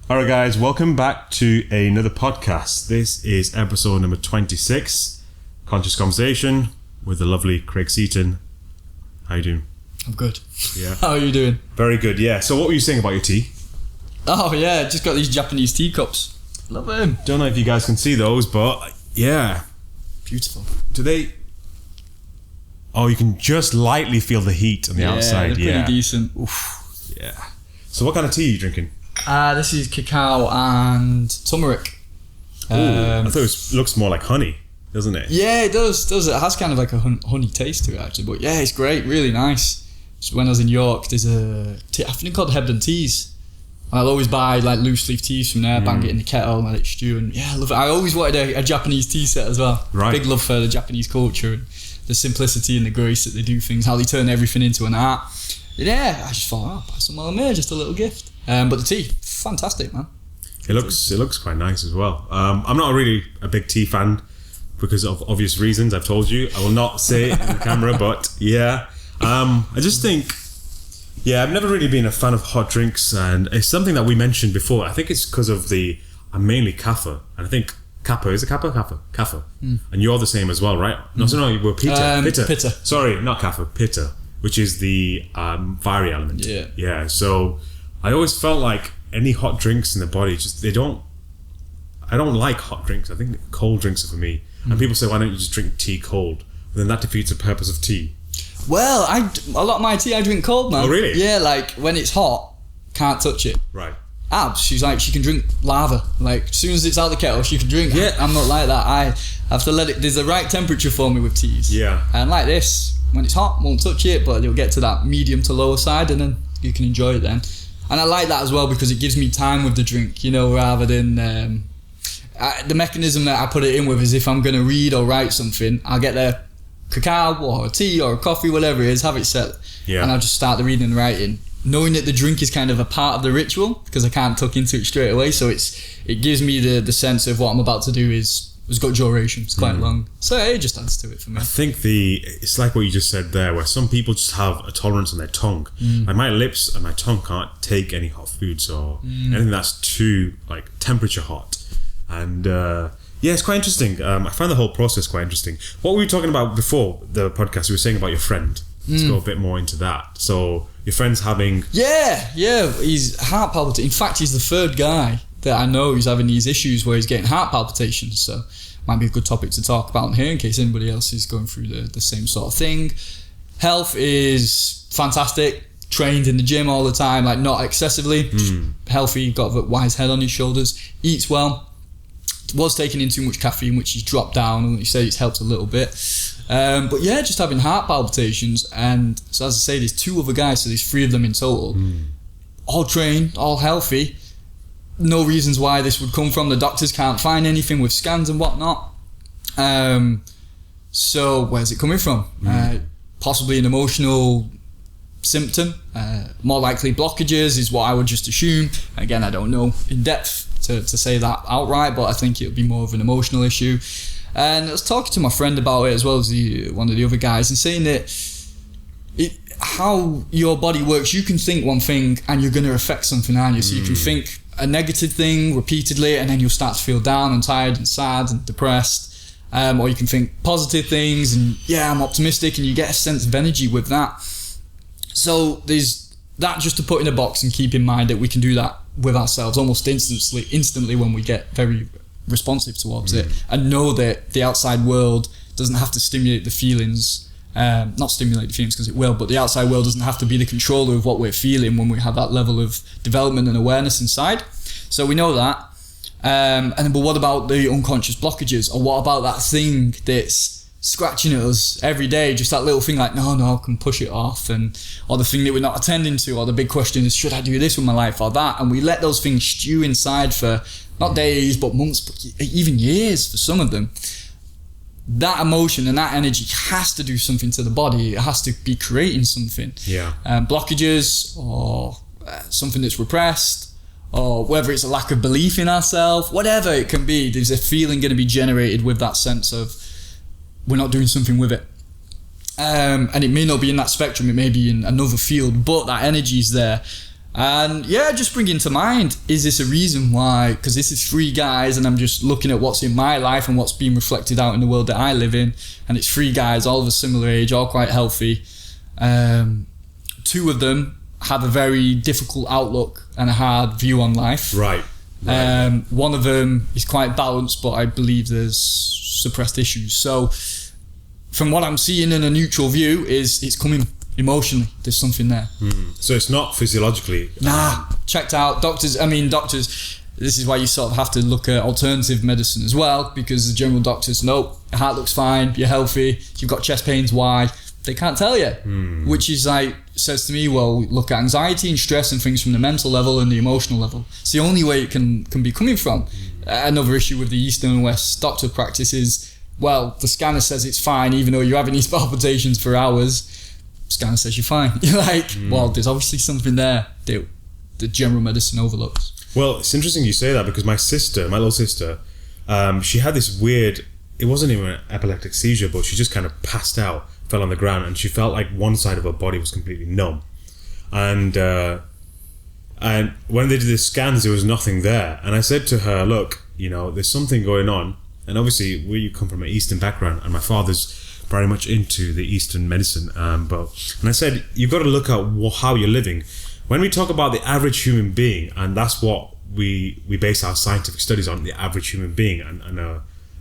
Alright guys, welcome back to another podcast. This is episode number 26, Conscious Conversation with the lovely Craig Seaton. How you doing? I'm good. Yeah. How are you doing? Very good, yeah. So what were you saying about your tea? Oh yeah, just got these Japanese teacups. Love them. Don't know if you guys can see those, but yeah. Beautiful. Do they... Oh, you can just lightly feel the heat on the outside. They're pretty decent. Oof. Yeah. So what kind of tea are you drinking? This is cacao and turmeric. I thought it looks more like honey, doesn't it? Yeah, it does. It has kind of like a honey taste to it actually. But yeah, it's great. Really nice. So when I was in York, there's a tea, I think called Hebden Teas. And I'll always buy like loose leaf teas from there, bang it in the kettle, let it stew. And yeah, I love it. I always wanted a Japanese tea set as well. Right. Big love for the Japanese culture and the simplicity and the grace that they do things, how they turn everything into an art. Yeah, I just thought, I'll buy some on there, just a little gift. But the tea, fantastic, man. It looks quite nice as well. I'm not really a big tea fan because of obvious reasons. I've told you. I will not say it in the camera, but yeah. I just think, I've never really been a fan of hot drinks, and it's something that we mentioned before. I think it's because of I'm mainly Kappa, and I think Kappa, is it Kappa? Kappa. And you're the same as well, right? No, we're Pitta. Pitta. Sorry, not Kappa, Pitta, which is the fiery element. Yeah. Yeah, so I always felt like any hot drinks in the body, I don't like hot drinks. I think cold drinks are for me. And people say, why don't you just drink tea cold? But then that defeats the purpose of tea. Well, a lot of my tea I drink cold, man. Oh, really? Yeah, like when it's hot, can't touch it. Right. Abs, she's like, she can drink lava. Like, as soon as it's out of the kettle, she can drink. Yeah. I'm not like that. I have to let it, there's the right temperature for me with teas. Yeah. And like this, when it's hot, won't touch it, but you'll get to that medium to lower side and then you can enjoy it then. And I like that as well because it gives me time with the drink, rather than the mechanism that I put it in with is if I'm going to read or write something, I'll get the cacao or a tea or a coffee, whatever it is, have it set. Yeah. And I'll just start the reading and writing, knowing that the drink is kind of a part of the ritual because I can't tuck into it straight away. So it gives me the sense of what I'm about to do has got duration. It's quite long. So it just adds to it for me. I think it's like what you just said there, where some people just have a tolerance on their tongue. Like my lips and my tongue can't take any hot foods or anything that's too like temperature hot. And it's quite interesting. I found the whole process quite interesting. What were we talking about before the podcast? You were saying about your friend. Let's go a bit more into that. So your friend's having... Yeah, he's heart palpitating. In fact, he's the third guy that I know who's having these issues where he's getting heart palpitations. So might be a good topic to talk about here in case anybody else is going through the same sort of thing. Health is fantastic. Trained in the gym all the time, like not excessively. Healthy, got a wise head on his shoulders. Eats well. Was taking in too much caffeine, which he's dropped down, and he said it's helped a little bit. But yeah, just having heart palpitations. And so as I say, there's two other guys, so there's three of them in total. All trained, all healthy. No reasons why this would come from. The doctors can't find anything with scans and whatnot. So where's it coming from? Possibly an emotional symptom. More likely blockages is what I would just assume. Again, I don't know in depth to say that outright, but I think it would be more of an emotional issue. And I was talking to my friend about it as well as one of the other guys, and saying that how your body works, you can think one thing and you're going to affect something, aren't you? So you can think a negative thing repeatedly and then you'll start to feel down and tired and sad and depressed. Or you can think positive things and I'm optimistic, and you get a sense of energy with that. So there's that just to put in a box and keep in mind that we can do that with ourselves almost instantly when we get very responsive towards it, and know that the outside world doesn't have to stimulate the feelings. Not stimulate the feelings because it will, but the outside world doesn't have to be the controller of what we're feeling when we have that level of development and awareness inside. So we know that. But what about the unconscious blockages? Or what about that thing that's scratching at us every day, just that little thing like, no, I can push it off, or the thing that we're not attending to, or the big question is, should I do this with my life or that? And we let those things stew inside for not days, but months, but even years for some of them. That emotion and that energy has to do something to the body. It has to be creating something. Blockages or something that's repressed, or whether it's a lack of belief in ourselves, whatever it can be, there's a feeling going to be generated with that sense of we're not doing something with it. And it may not be in that spectrum, it may be in another field, but that energy is there. And yeah, just bringing to mind, is this a reason why, because this is 3 guys and I'm just looking at what's in my life and what's being reflected out in the world that I live in, and it's 3 guys, all of a similar age, all quite healthy. 2 of them have a very difficult outlook and a hard view on life. Right. One of them is quite balanced, but I believe there's suppressed issues. So from what I'm seeing in a neutral view is it's coming emotionally. There's something there. So it's not physiologically. Checked out. Doctors, this is why you sort of have to look at alternative medicine as well, because the general doctors, nope, your heart looks fine, you're healthy, you've got chest pains, why? They can't tell you. Which is like, says to me, well, look at anxiety and stress and things from the mental level and the emotional level. It's the only way it can be coming from. Another issue with the East and West doctor practice is, well, the scanner says it's fine, even though you're having these palpitations for hours. Scanner says you're fine. You're like, well, there's obviously something there that the general medicine overlooks. Well, it's interesting you say that, because my little sister, she had this weird, it wasn't even an epileptic seizure, but she just kind of passed out, fell on the ground, and she felt like one side of her body was completely numb. And when they did the scans, there was nothing there. And I said to her, look, there's something going on. And obviously, you come from an Eastern background, and my father's very much into the Eastern medicine. And I said, you've got to look at how you're living. When we talk about the average human being, and that's what we base our scientific studies on, the average human being and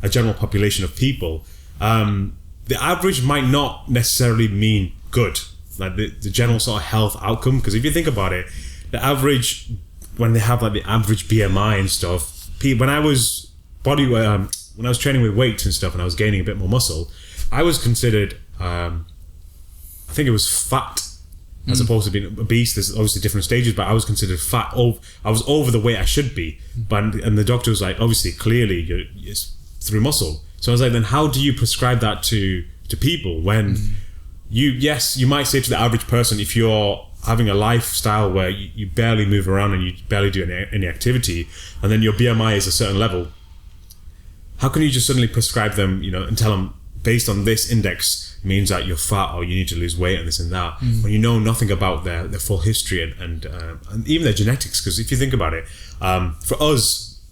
a general population of people, the average might not necessarily mean good, like the general sort of health outcome. Because if you think about it, the average, when they have like the average BMI and stuff, when I was training with weights and stuff and I was gaining a bit more muscle, I was considered, I think it was fat, as opposed to being obese. There's obviously different stages, but I was considered fat. I was over the weight I should be. And the doctor was like, obviously, clearly, it's through muscle. So I was like, then how do you prescribe that to people when you might say to the average person, if you're having a lifestyle where you barely move around and you barely do any activity, and then your BMI is a certain level, how can you just suddenly prescribe them, and tell them, based on this index means that you're fat or you need to lose weight and this and that, when you know nothing about their full history and even their genetics? Because if you think about it, for us,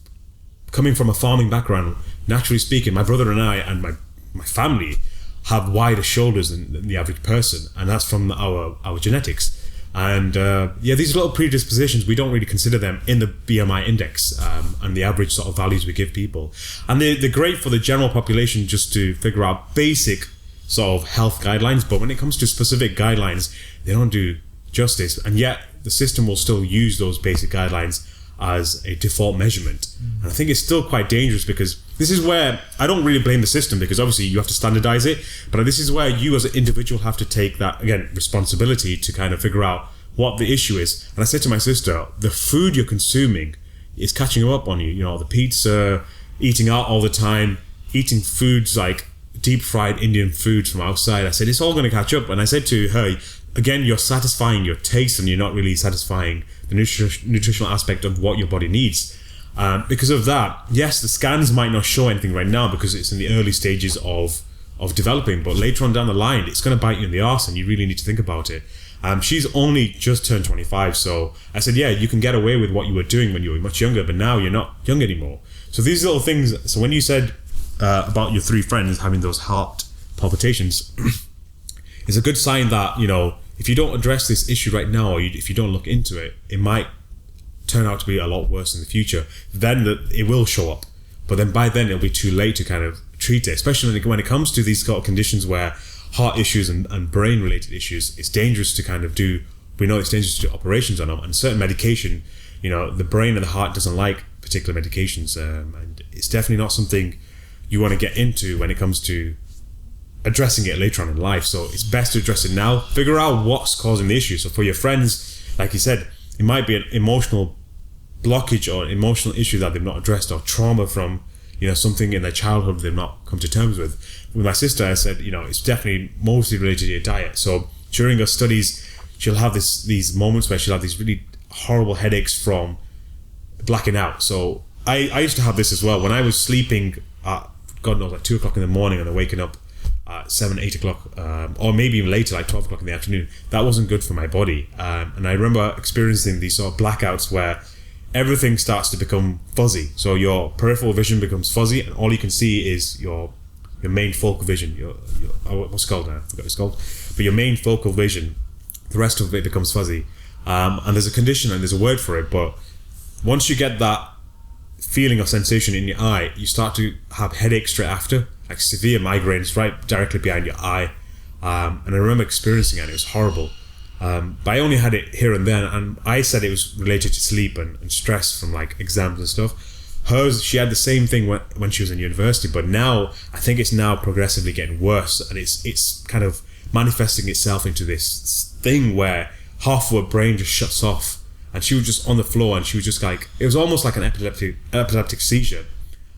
coming from a farming background, naturally speaking, my brother and I and my family have wider shoulders than the average person, and that's from our genetics. And these little predispositions, we don't really consider them in the BMI index and the average sort of values we give people. And they're great for the general population just to figure out basic sort of health guidelines, but when it comes to specific guidelines, they don't do justice. And yet the system will still use those basic guidelines as a default measurement. And I think it's still quite dangerous, because this is where I don't really blame the system, because obviously you have to standardize it, but this is where you as an individual have to take that, again, responsibility to kind of figure out what the issue is. And I said to my sister, the food you're consuming is catching up on you. The pizza, eating out all the time, eating foods like deep fried Indian foods from outside. I said, it's all going to catch up. And I said to her, again, you're satisfying your taste and you're not really satisfying the nutritional aspect of what your body needs. Because of that, yes, the scans might not show anything right now because it's in the early stages of developing, but later on down the line, it's going to bite you in the arse and you really need to think about it. She's only just turned 25, so I said, yeah, you can get away with what you were doing when you were much younger, but now you're not young anymore. So these little things, so when you said about your 3 friends having those heart palpitations, it's a good sign that, if you don't address this issue right now, or if you don't look into it, it might turn out to be a lot worse in the future. Then it will show up, but then by then it'll be too late to kind of treat it, especially when it comes to these sort of conditions where heart issues and brain related issues, it's dangerous to kind of we know it's dangerous to do operations on them, and certain medication, the brain and the heart doesn't like particular medications, and it's definitely not something you want to get into when it comes to addressing it later on in life. So it's best to address it now, figure out what's causing the issue. So for your friends, like you said, it might be an emotional blockage or emotional issue that they've not addressed, or trauma from something in their childhood they've not come to terms with. With my sister, I said, it's definitely mostly related to your diet. So during her studies, she'll have these moments where she'll have these really horrible headaches from blacking out. So I used to have this as well when I was sleeping at, God knows, like 2 o'clock in the morning and then waking up at 7, 8 o'clock, or maybe even later, like 12 o'clock in the afternoon. That wasn't good for my body. And I remember experiencing these sort of blackouts where everything starts to become fuzzy. So your peripheral vision becomes fuzzy, and all you can see is your main focal vision. Your what's it called now? I forgot what it's called. But your main focal vision, the rest of it becomes fuzzy. And there's a condition and there's a word for it, but once you get that feeling or sensation in your eye, you start to have headaches straight after, like severe migraines right directly behind your eye. And I remember experiencing it, and it was horrible. But I only had it here and then, and I said it was related to sleep and stress from like exams and stuff. Hers, she had the same thing when she was in university, but now I think it's now progressively getting worse, and it's kind of manifesting itself into this thing where half of her brain just shuts off, and she was just on the floor, and she was just like, it was almost like an epileptic seizure,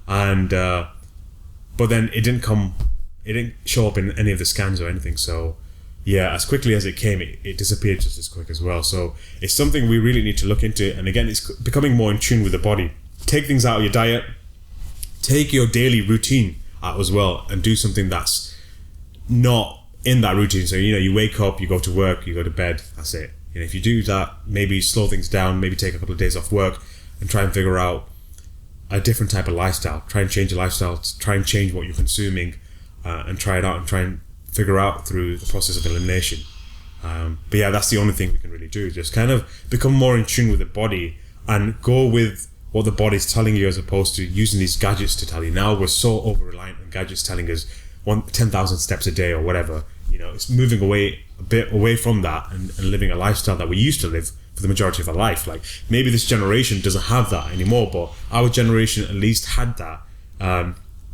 and but then it didn't show up in any of the scans or anything. So yeah, as quickly as it came, it disappeared just as quick as well. So it's something we really need to look into, and again, it's becoming more in tune with the body. Take things out of your diet, take your daily routine out as well, and do something that's not in that routine. So you wake up, you go to work, you go to bed, that's it. If you do that, maybe slow things down, maybe take a couple of days off work and try and figure out a different type of lifestyle. Try and change your lifestyle, try and change what you're consuming, and try it out and try and figure out through the process of elimination. But yeah, that's the only thing we can really do. Just kind of become more in tune with the body and go with what the body's telling you, as opposed to using these gadgets to tell you. Now we're so over-reliant on gadgets telling us 10,000 steps a day or whatever. It's moving a bit away from that and living a lifestyle that we used to live for the majority of our life. Like, maybe this generation doesn't have that anymore, but our generation at least had that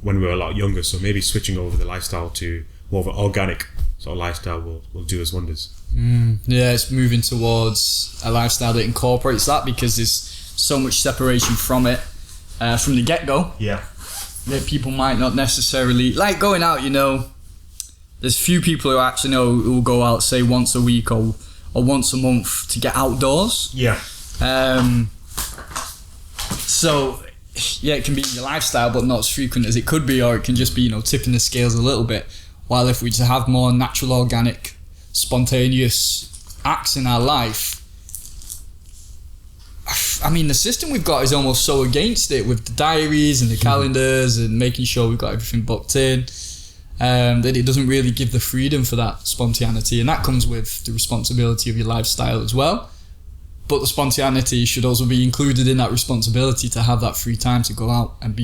when we were a lot younger. So maybe switching over the lifestyle to more of an organic sort of lifestyle will do us wonders. Yeah, it's moving towards a lifestyle that incorporates that, because there's so much separation from it from the get-go. Yeah. That people might not necessarily like going out. There's few people who actually know who will go out, say, once a week or once a month to get outdoors. Yeah. So yeah, it can be your lifestyle, but not as frequent as it could be, or it can just be tipping the scales a little bit. While if we just have more natural, organic, spontaneous acts in our life, I mean, the system we've got is almost so against it, with the diaries and the calendars and making sure we've got everything booked in, that it doesn't really give the freedom for that spontaneity. And that comes with the responsibility of your lifestyle as well. But the spontaneity should also be included in that responsibility to have that free time to go out and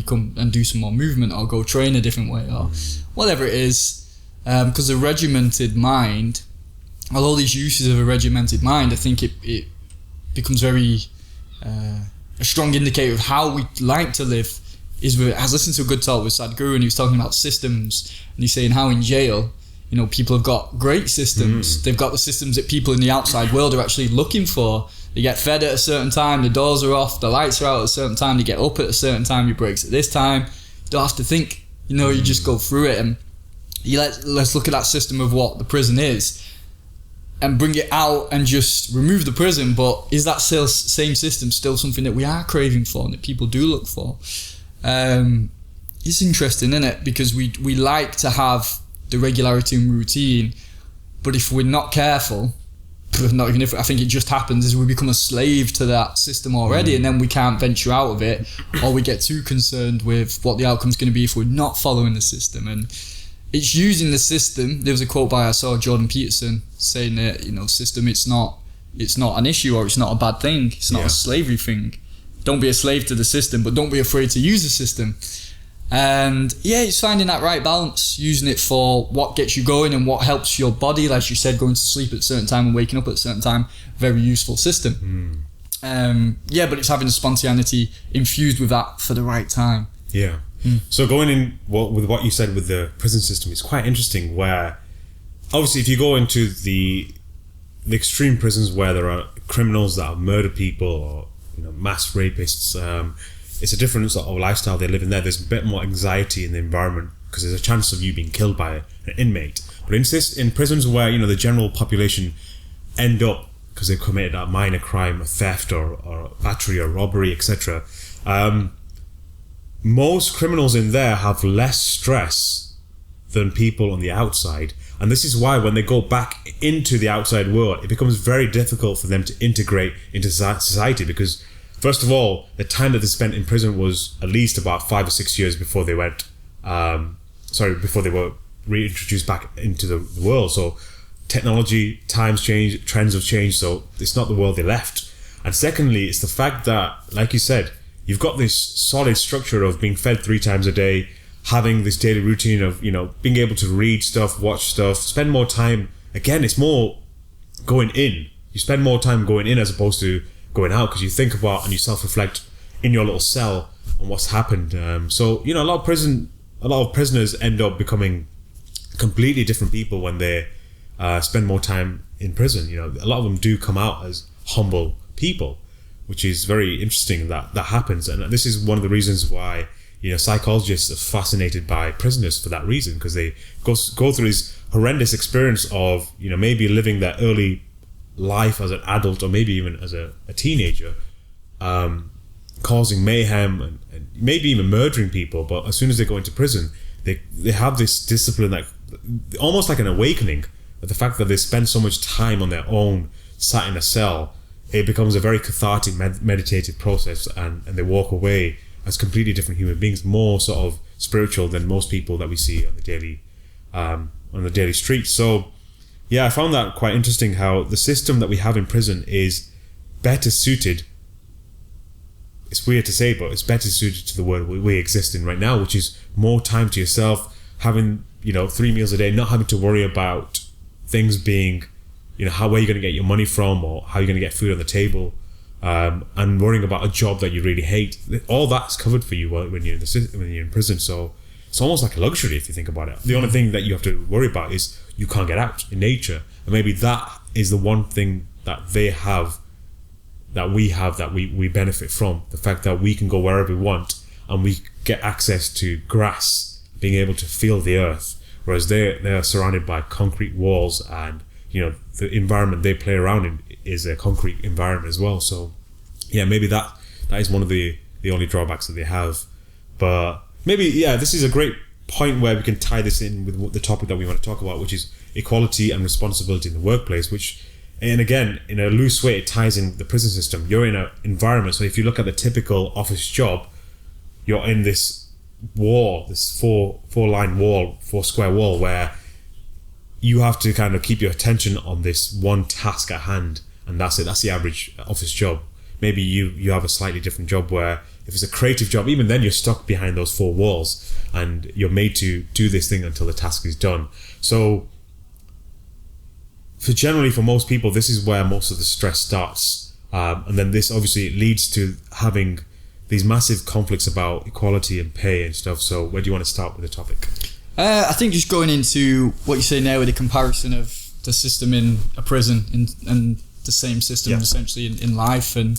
do some more movement, or go train a different way, or whatever it is. Because a regimented mind, all these uses of a regimented mind, I think it becomes very a strong indicator of how we like to live. I was listening to a good talk with Sadhguru, and he was talking about systems, and he's saying how in jail, people have got great systems. They've got the systems that people in the outside world are actually looking for. They get fed at a certain time, the doors are off, the lights are out at a certain time, they get up at a certain time, your breaks at this time. You don't have to think, you just go through it. And let's look at that system of what the prison is and bring it out and just remove the prison. But is that same system still something that we are craving for and that people do look for? It's interesting, isn't it? Because we like to have the regularity and routine, but if we're not careful, not even if I think it just happens, is we become a slave to that system already, and then we can't venture out of it, or we get too concerned with what the outcome's going to be if we're not following the system. And it's using the system. There was a quote by, I saw Jordan Peterson saying that system, it's not an issue, or it's not a bad thing, it's not a slavery thing. Don't be a slave to the system, but don't be afraid to use the system. And yeah, it's finding that right balance, using it for what gets you going and what helps your body. Like you said, going to sleep at a certain time and waking up at a certain time, very useful system. But it's having the spontaneity infused with that for the right time. Yeah. So going in with what you said with the prison system, it's quite interesting, where obviously if you go into the extreme prisons where there are criminals that have murdered people, or mass rapists, it's a different sort of lifestyle they live in there. There's a bit more anxiety in the environment because there's a chance of you being killed by an inmate. But in prisons where the general population end up, because they've committed a minor crime, a theft or battery or robbery, etc., most criminals in there have less stress than people on the outside. And this is why when they go back into the outside world, it becomes very difficult for them to integrate into society, because first of all, the time that they spent in prison was at least about 5 or 6 years before they went, before they were reintroduced back into the world. So technology, times change, trends have changed, so it's not the world they left. And secondly, it's the fact that, like you said, you've got this solid structure of being fed 3 times a day, having this daily routine of, being able to read stuff, watch stuff, spend more time. Again, it's more going in. You spend more time going in as opposed to going out, because you think about and you self-reflect in your little cell on what's happened. So, a lot of prisoners end up becoming completely different people when they spend more time in prison. A lot of them do come out as humble people, which is very interesting that happens. And this is one of the reasons why psychologists are fascinated by prisoners for that reason, because they go through this horrendous experience of maybe living their early life as an adult or maybe even as a teenager, causing mayhem and maybe even murdering people. But as soon as they go into prison, they have this discipline, like almost like an awakening. But the fact that they spend so much time on their own, sat in a cell, it becomes a very cathartic meditative process, and they walk away as completely different human beings, more sort of spiritual than most people that we see on the daily streets. So yeah, I found that quite interesting, how the system that we have in prison is better suited, it's weird to say, but it's better suited to the world we exist in right now, which is more time to yourself, having 3 meals a day, not having to worry about things being where you're going to get your money from, or how you're going to get food on the table, and worrying about a job that you really hate. All that's covered for you when you're in prison. So it's almost like a luxury if you think about it. The only thing that you have to worry about is you can't get out in nature, and maybe that is the one thing that they have, that we benefit from, the fact that we can go wherever we want and we get access to grass, being able to feel the earth, whereas they're surrounded by concrete walls, and the environment they play around in is a concrete environment as well. So yeah, maybe that is one of the only drawbacks that they have. But maybe, yeah, this is a great point where we can tie this in with the topic that we want to talk about, which is equality and responsibility in the workplace, which, and again, in a loose way, it ties in the prison system. You're in an environment, so if you look at the typical office job, you're in this wall, this four square wall, where you have to kind of keep your attention on this one task at hand, and that's it. That's the average office job. Maybe you have a slightly different job where if it's a creative job, even then you're stuck behind those 4 walls and you're made to do this thing until the task is done. So for most people, this is where most of the stress starts. And then this obviously leads to having these massive conflicts about equality and pay and stuff. So where do you want to start with the topic? I think just going into what you say now with the comparison of the system in a prison and the same system essentially in life, and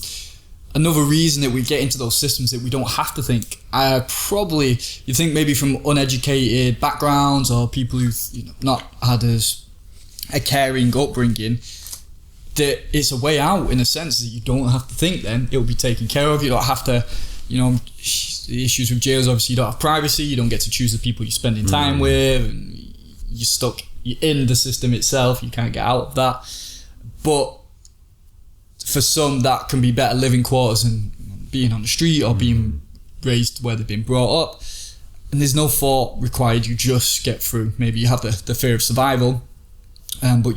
another reason that we get into those systems that we don't have to think. Probably you think maybe from uneducated backgrounds or people who've not had a caring upbringing, that it's a way out in a sense that you don't have to think. Then it'll be taken care of. You don't have to, the issues with jails, obviously you don't have privacy, you don't get to choose the people you're spending time with, and you're stuck in the system itself, you can't get out of that. But for some, that can be better living quarters than being on the street or being raised where they've been brought up. And there's no thought required, you just get through. Maybe you have the fear of survival, but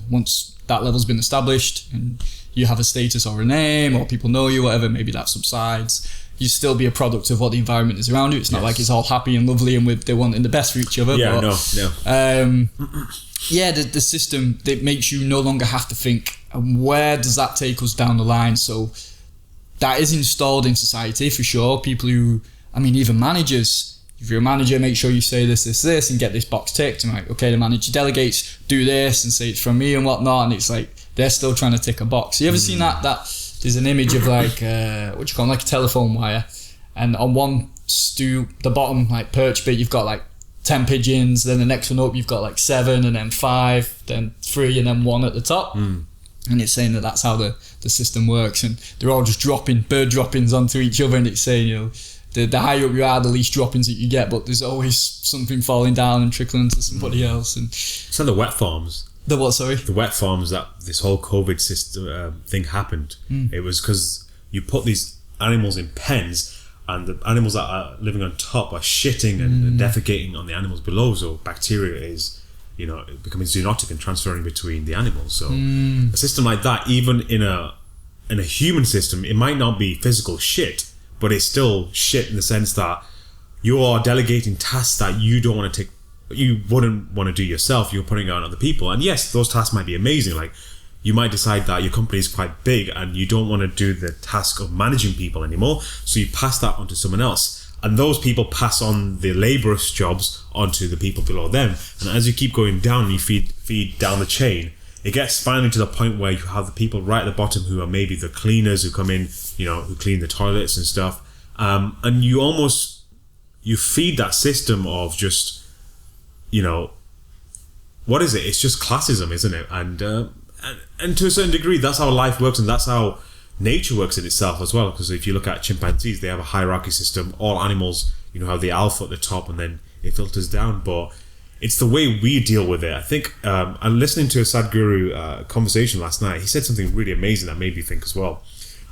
once that level's been established and you have a status or a name or people know you, whatever, maybe that subsides. You still be a product of what the environment is around you. It's not like it's all happy and lovely and they're wanting the best for each other. Yeah, no. The system that makes you no longer have to think, and where does that take us down the line? So that is installed in society for sure. People who, even managers, if you're a manager, make sure you say this, and get this box ticked. And okay, the manager delegates, do this and say it's from me and whatnot. And it's like, they're still trying to tick a box. You ever seen that there's an image of like like a telephone wire, and on one the bottom like perch bit you've got like 10 pigeons, then the next one up you've got like 7, and then 5, then 3, and then 1 at the top. And it's saying that's how the system works, and they're all just dropping bird droppings onto each other, and it's saying the higher up you are, the least droppings that you get, but there's always something falling down and trickling to somebody else. And so the wet farms. The what, sorry? The wet farms that this whole COVID system thing happened. It was because you put these animals in pens, and the animals that are living on top are shitting and defecating on the animals below. So bacteria is, becoming zoonotic and transferring between the animals. So a system like that, even in a human system, it might not be physical shit, but it's still shit in the sense that you are delegating tasks that you don't want to take. You wouldn't want to do yourself. You're putting it on other people, and yes, those tasks might be amazing. Like, you might decide that your company is quite big and you don't want to do the task of managing people anymore, so you pass that on to someone else, and those people pass on the laborious jobs onto the people below them, and as you keep going down, you feed down the chain. It gets finally to the point where you have the people right at the bottom who are maybe the cleaners who come in, who clean the toilets and stuff, and you feed that system of just, what is it? It's just classism, isn't it? And to a certain degree, that's how life works, and that's how nature works in itself as well. Because if you look at chimpanzees, they have a hierarchy system. All animals, have the alpha at the top, and then it filters down. But it's the way we deal with it. I think I'm listening to a Sadhguru conversation last night. He said something really amazing that made me think as well,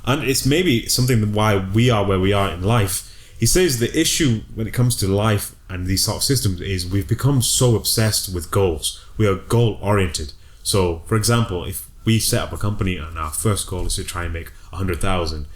and it's maybe something why we are where we are in life. He says the issue when it comes to life and these sort of systems is we've become so obsessed with goals. We are goal oriented. So, for example, if we set up a company and our first goal is to try and make 100,000,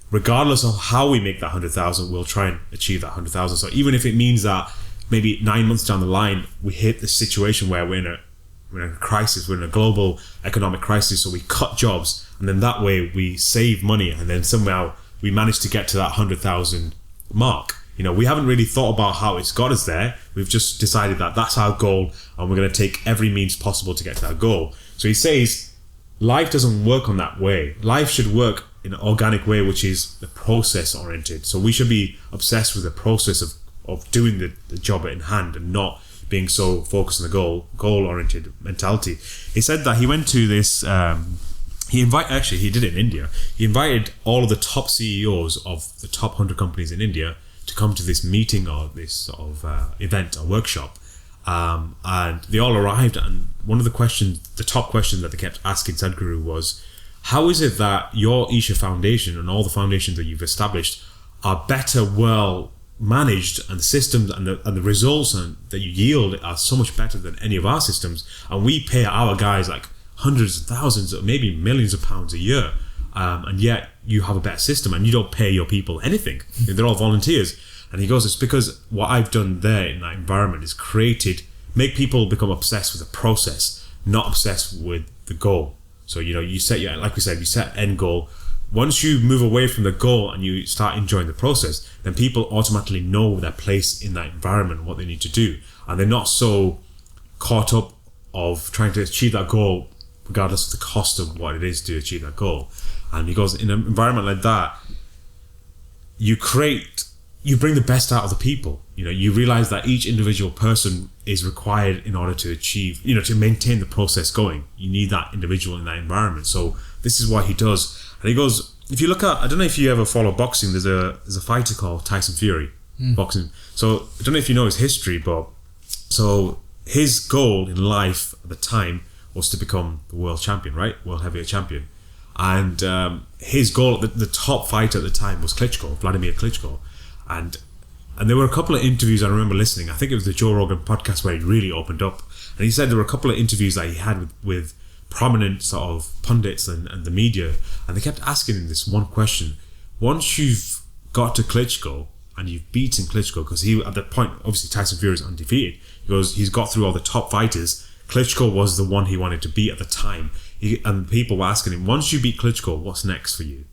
regardless of how we make that 100,000, we'll try and achieve that 100,000. So even if it means that maybe 9 months down the line, we hit the situation where we're in a crisis, we're in a global economic crisis, so we cut jobs, and then that way we save money, and then somehow we manage to get to that 100,000 mark. We haven't really thought about how it's got us there. We've just decided that that's our goal, and we're going to take every means possible to get to that goal. So he says life doesn't work on that way. Life should work in an organic way, which is the process oriented. So we should be obsessed with the process of doing the job in hand, and not being so focused on the goal oriented mentality. He said that he went to this he did it in India. He invited all of the top CEOs of the top 100 companies in India to come to this meeting or this sort of event or workshop, and they all arrived, and one of the top questions that they kept asking Sadhguru was, how is it that your Isha Foundation and all the foundations that you've established are better, well managed, and the systems and the results that you yield are so much better than any of our systems, and we pay our guys like hundreds of thousands or maybe millions of pounds a year, and yet you have a better system and you don't pay your people anything. They're all volunteers. And he goes, it's because what I've done there in that environment is make people become obsessed with the process, not obsessed with the goal. So you set like we said, you set end goal. Once you move away from the goal and you start enjoying the process, then people automatically know their place in that environment and what they need to do, and they're not so caught up of trying to achieve that goal regardless of the cost of what it is to achieve that goal. And he goes, in an environment like that, you bring the best out of the people. You realize that each individual person is required in order to achieve, to maintain the process going. You need that individual in that environment. So this is what he does. And he goes, if you look at, I don't know if you ever follow boxing, there's a fighter called Tyson Fury, boxing. So I don't know if you know his history, but so his goal in life at the time was to become the world champion, right? World heavyweight champion. And his goal, the top fighter at the time was Vladimir Klitschko. And there were a couple of interviews I remember listening. I think it was the Joe Rogan podcast where he really opened up. And he said there were a couple of interviews that he had with prominent sort of pundits and the media. And they kept asking him this one question. Once you've got to Klitschko and you've beaten Klitschko, because he, at that point, obviously Tyson Fury is undefeated. He goes, he's got through all the top fighters. Klitschko was the one he wanted to beat at the time. And people were asking him, once you beat Klitschko, what's next for you?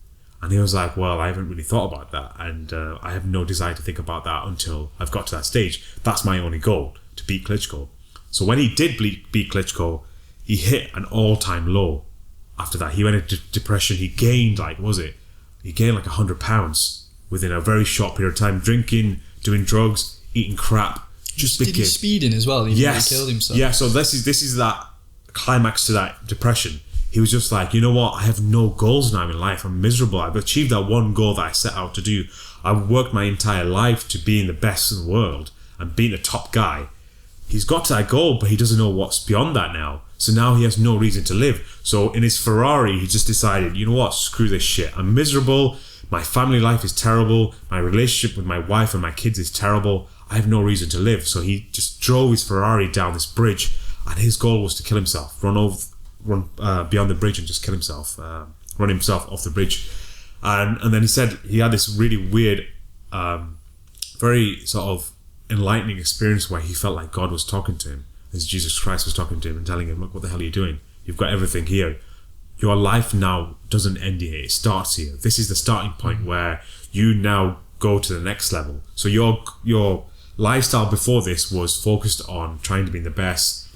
And he was like, well, I haven't really thought about that. And I have no desire to think about that until I've got to that stage. That's my only goal, to beat Klitschko. So when he did beat Klitschko, he hit an all-time low. After that, he went into depression. He gained like 100 pounds within a very short period of time. Drinking, doing drugs, eating crap. Did he speeding as well? He killed himself. Yeah, so this is that climax to that depression. he was just like, you know what, I have no goals now in life. I'm miserable. I've achieved that one goal that I set out to do. I've worked my entire life to being the best in the world and being the top guy. He's got to that goal, but he doesn't know what's beyond that now. So now he has no reason to live. So in his Ferrari, he just decided, you know what, screw this shit. I'm miserable. My family life is terrible. My relationship with my wife and my kids is terrible. I have no reason to live. So he just drove his Ferrari down this bridge, and his goal was to kill himself, run beyond the bridge and just kill himself, run himself off the bridge. And then he said he had this really weird, very sort of enlightening experience where he felt like God was talking to him, as Jesus Christ was talking to him and telling him, look, what the hell are you doing? You've got everything here. Your life now doesn't end here, it starts here. This is the starting point where you now go to the next level. So your lifestyle before this was focused on trying to be the best,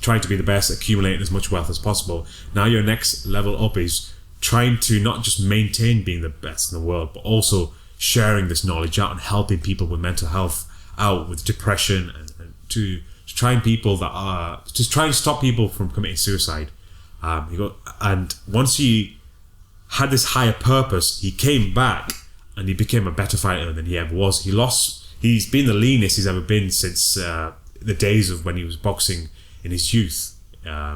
accumulating as much wealth as possible. Now your next level up is trying to not just maintain being the best in the world, but also sharing this knowledge out and helping people with mental health out, with depression, and to try and stop people from committing suicide. And once he had this higher purpose, he came back and he became a better fighter than he ever was. He's been the leanest he's ever been since the days of when he was boxing in his youth.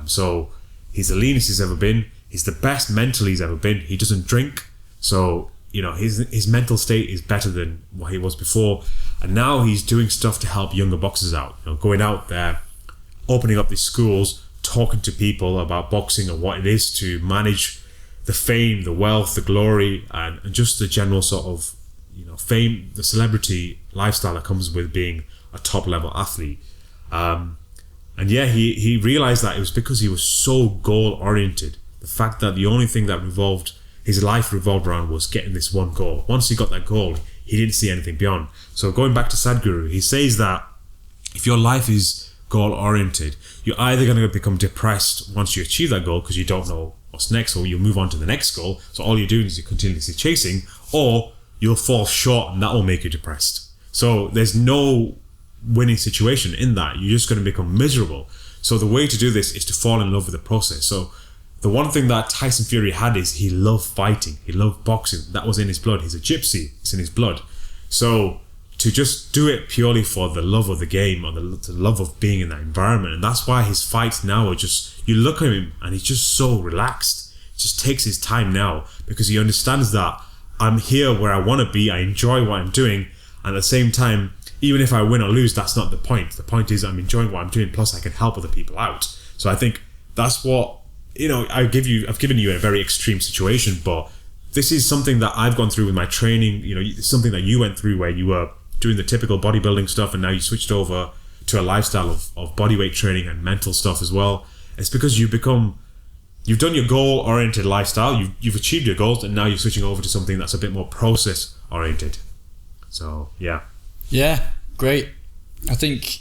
So he's the leanest he's ever been. He's the best mentally he's ever been. He doesn't drink, so his mental state is better than what he was before. And now he's doing stuff to help younger boxers out. Going out there, opening up these schools, talking to people about boxing and what it is to manage the fame, the wealth, the glory, and just the general sort of fame, the celebrity lifestyle that comes with being a top level athlete. And yeah, he realized that it was because he was so goal oriented. The fact that the only thing that his life revolved around was getting this one goal. Once he got that goal, he didn't see anything beyond. So going back to Sadhguru, he says that if your life is goal oriented, you're either going to become depressed once you achieve that goal because you don't know what's next, or you'll move on to the next goal. So all you're doing is you're continuously chasing, or you'll fall short and that will make you depressed. So there's no winning situation in that. You're just going to become miserable. So the way to do this is to fall in love with the process. So the one thing that Tyson Fury had is he loved fighting. He loved boxing. That was in his blood. He's a gypsy. It's in his blood. So to just do it purely for the love of the game, or the love of being in that environment. And that's why his fights now are just, you look at him and he's just so relaxed. He just takes his time now because he understands that I'm here where I want to be. I enjoy what I'm doing. And at the same time, even if I win or lose, that's not the point. The point is I'm enjoying what I'm doing. Plus I can help other people out. So I think that's what, I've given you a very extreme situation, but this is something that I've gone through with my training. Something that you went through where you were doing the typical bodybuilding stuff and now you switched over to a lifestyle of bodyweight training and mental stuff as well. It's because you've done your goal oriented lifestyle, you've achieved your goals, and now you're switching over to something that's a bit more process oriented. So yeah, great. I think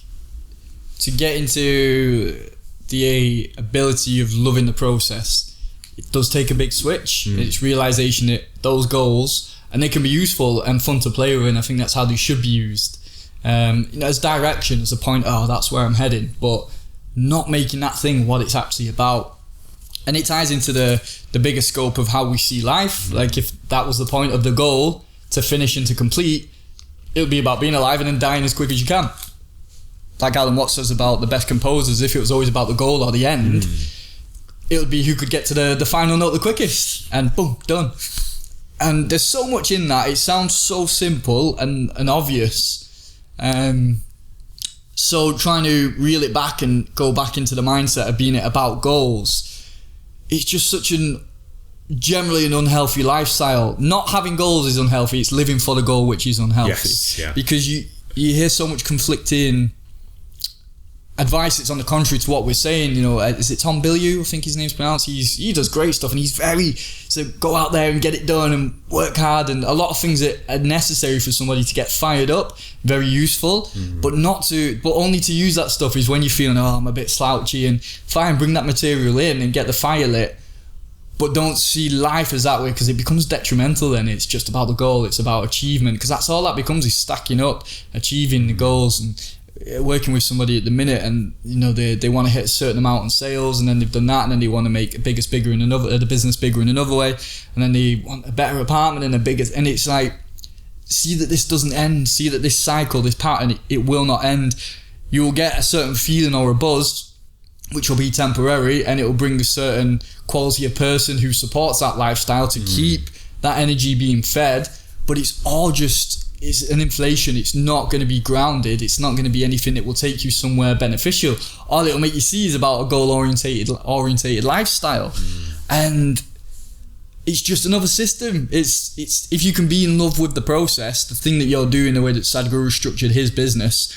to get into the ability of loving the process, it does take a big switch. It's realization that those goals, and they can be useful and fun to play with, and I think that's how they should be used, as direction, as a point, that's where I'm heading, but not making that thing what it's actually about. And it ties into the bigger scope of how we see life. Like if that was the point of the goal, to finish and to complete, it would be about being alive and then dying as quick as you can. Like Alan Watts says about the best composers, if it was always about the goal or the end, it would be who could get to the final note the quickest, and boom, done. And there's so much in that. It sounds so simple and obvious. So trying to reel it back and go back into the mindset of being about goals, it's just such generally an unhealthy lifestyle. Not having goals is unhealthy. It's living for the goal which is unhealthy. Yes, yeah. Because you hear so much conflicting advice. It's on the contrary to what we're saying. Is it Tom Bilyeu? I think his name's pronounced. He does great stuff, and he's very go out there and get it done and work hard, and a lot of things that are necessary for somebody to get fired up, very useful, but only to use that stuff is when you're feeling, I'm a bit slouchy, and fine, bring that material in and get the fire lit, but don't see life as that way, because it becomes detrimental. Then it's just about the goal, it's about achievement, because that's all that becomes, is stacking up, achieving the goals and working with somebody at the minute, and you know they want to hit a certain amount in sales, and then they've done that, and then they want to make the business bigger in another way, and then they want a better apartment and a bigger, and it's like, see that this doesn't end, see that this cycle, this pattern, it will not end. You will get a certain feeling or a buzz, which will be temporary, and it will bring a certain quality of person who supports that lifestyle to keep that energy being fed, but it's all just, it's an inflation. It's not going to be grounded. It's not going to be anything that will take you somewhere beneficial. All it'll make you see is about a goal-orientated lifestyle. And it's just another system. It's if you can be in love with the process, the thing that you're doing, the way that Sadhguru structured his business,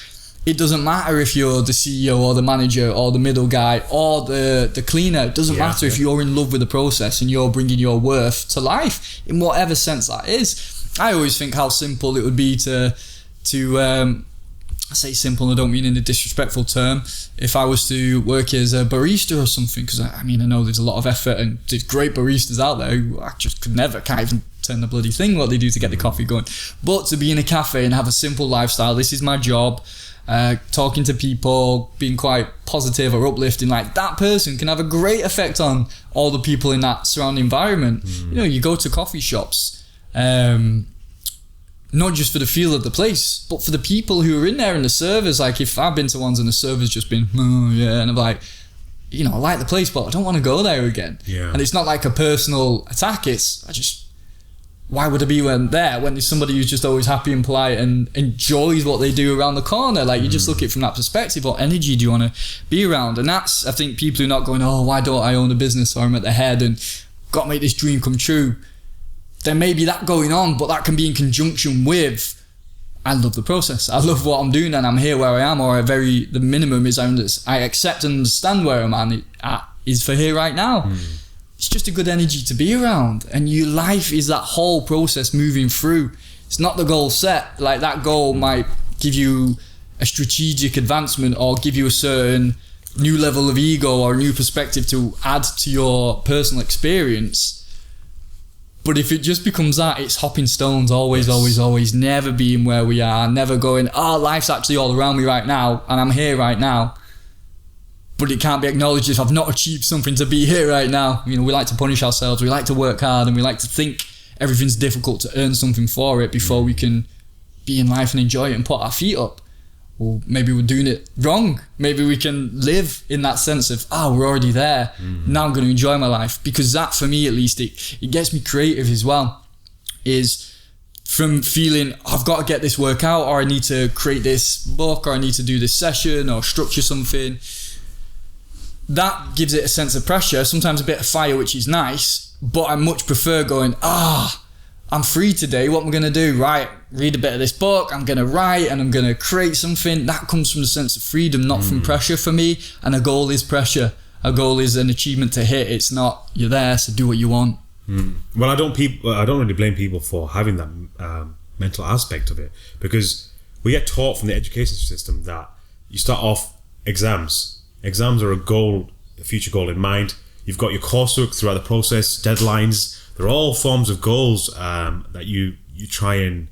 it doesn't matter if you're the CEO or the manager or the middle guy or the cleaner. It doesn't matter if you're in love with the process and you're bringing your worth to life in whatever sense that is. I always think how simple it would be to I say simple, I don't mean in a disrespectful term, if I was to work as a barista or something, because I know there's a lot of effort and there's great baristas out there who I just can't even turn the bloody thing what they do to get the coffee going. But to be in a cafe and have a simple lifestyle, this is my job, talking to people, being quite positive or uplifting, like that person can have a great effect on all the people in that surrounding environment. You know, you go to coffee shops, not just for the feel of the place, but for the people who are in there and the servers. Like if I've been to ones and the server's just been, oh yeah, and I'm like, you know, I like the place, but I don't want to go there again. Yeah. And it's not like a personal attack. Why would I be there when there's somebody who's just always happy and polite and enjoys what they do around the corner? Like you just look at it from that perspective. What energy do you want to be around? And that's, I think, people who are not going, oh, why don't I own a business, or I'm at the head and got to make this dream come true. There may be that going on, but that can be in conjunction with, I love the process. I love what I'm doing and I'm here where I am, or the minimum is I accept and understand where I'm at is for here right now. It's just a good energy to be around. And your life is that whole process moving through. It's not the goal set. Like that goal might give you a strategic advancement or give you a certain new level of ego or a new perspective to add to your personal experience. But if it just becomes that, it's hopping stones, always, never being where we are, never going, oh, life's actually all around me right now, and I'm here right now. But it can't be acknowledged if I've not achieved something to be here right now. You know, we like to punish ourselves, we like to work hard, and we like to think everything's difficult to earn something for it before we can be in life and enjoy it and put our feet up. Well, maybe we're doing it wrong. Maybe we can live in that sense of, we're already there. Now I'm going to enjoy my life. Because that, for me at least, it gets me creative as well. Is from feeling, I've got to get this work out, or I need to create this book, or I need to do this session, or structure something. That gives it a sense of pressure, sometimes a bit of fire, which is nice. But I much prefer going, I'm free today, what am I going to do? Right, read a bit of this book, I'm going to write and I'm going to create something. That comes from the sense of freedom, not from pressure for me. And a goal is pressure. A goal is an achievement to hit. It's not, you're there, so do what you want. Well, I don't really blame people for having that mental aspect of it, because we get taught from the education system that you start off exams. Exams are a future goal in mind. You've got your coursework throughout the process, deadlines. They're all forms of goals that you try and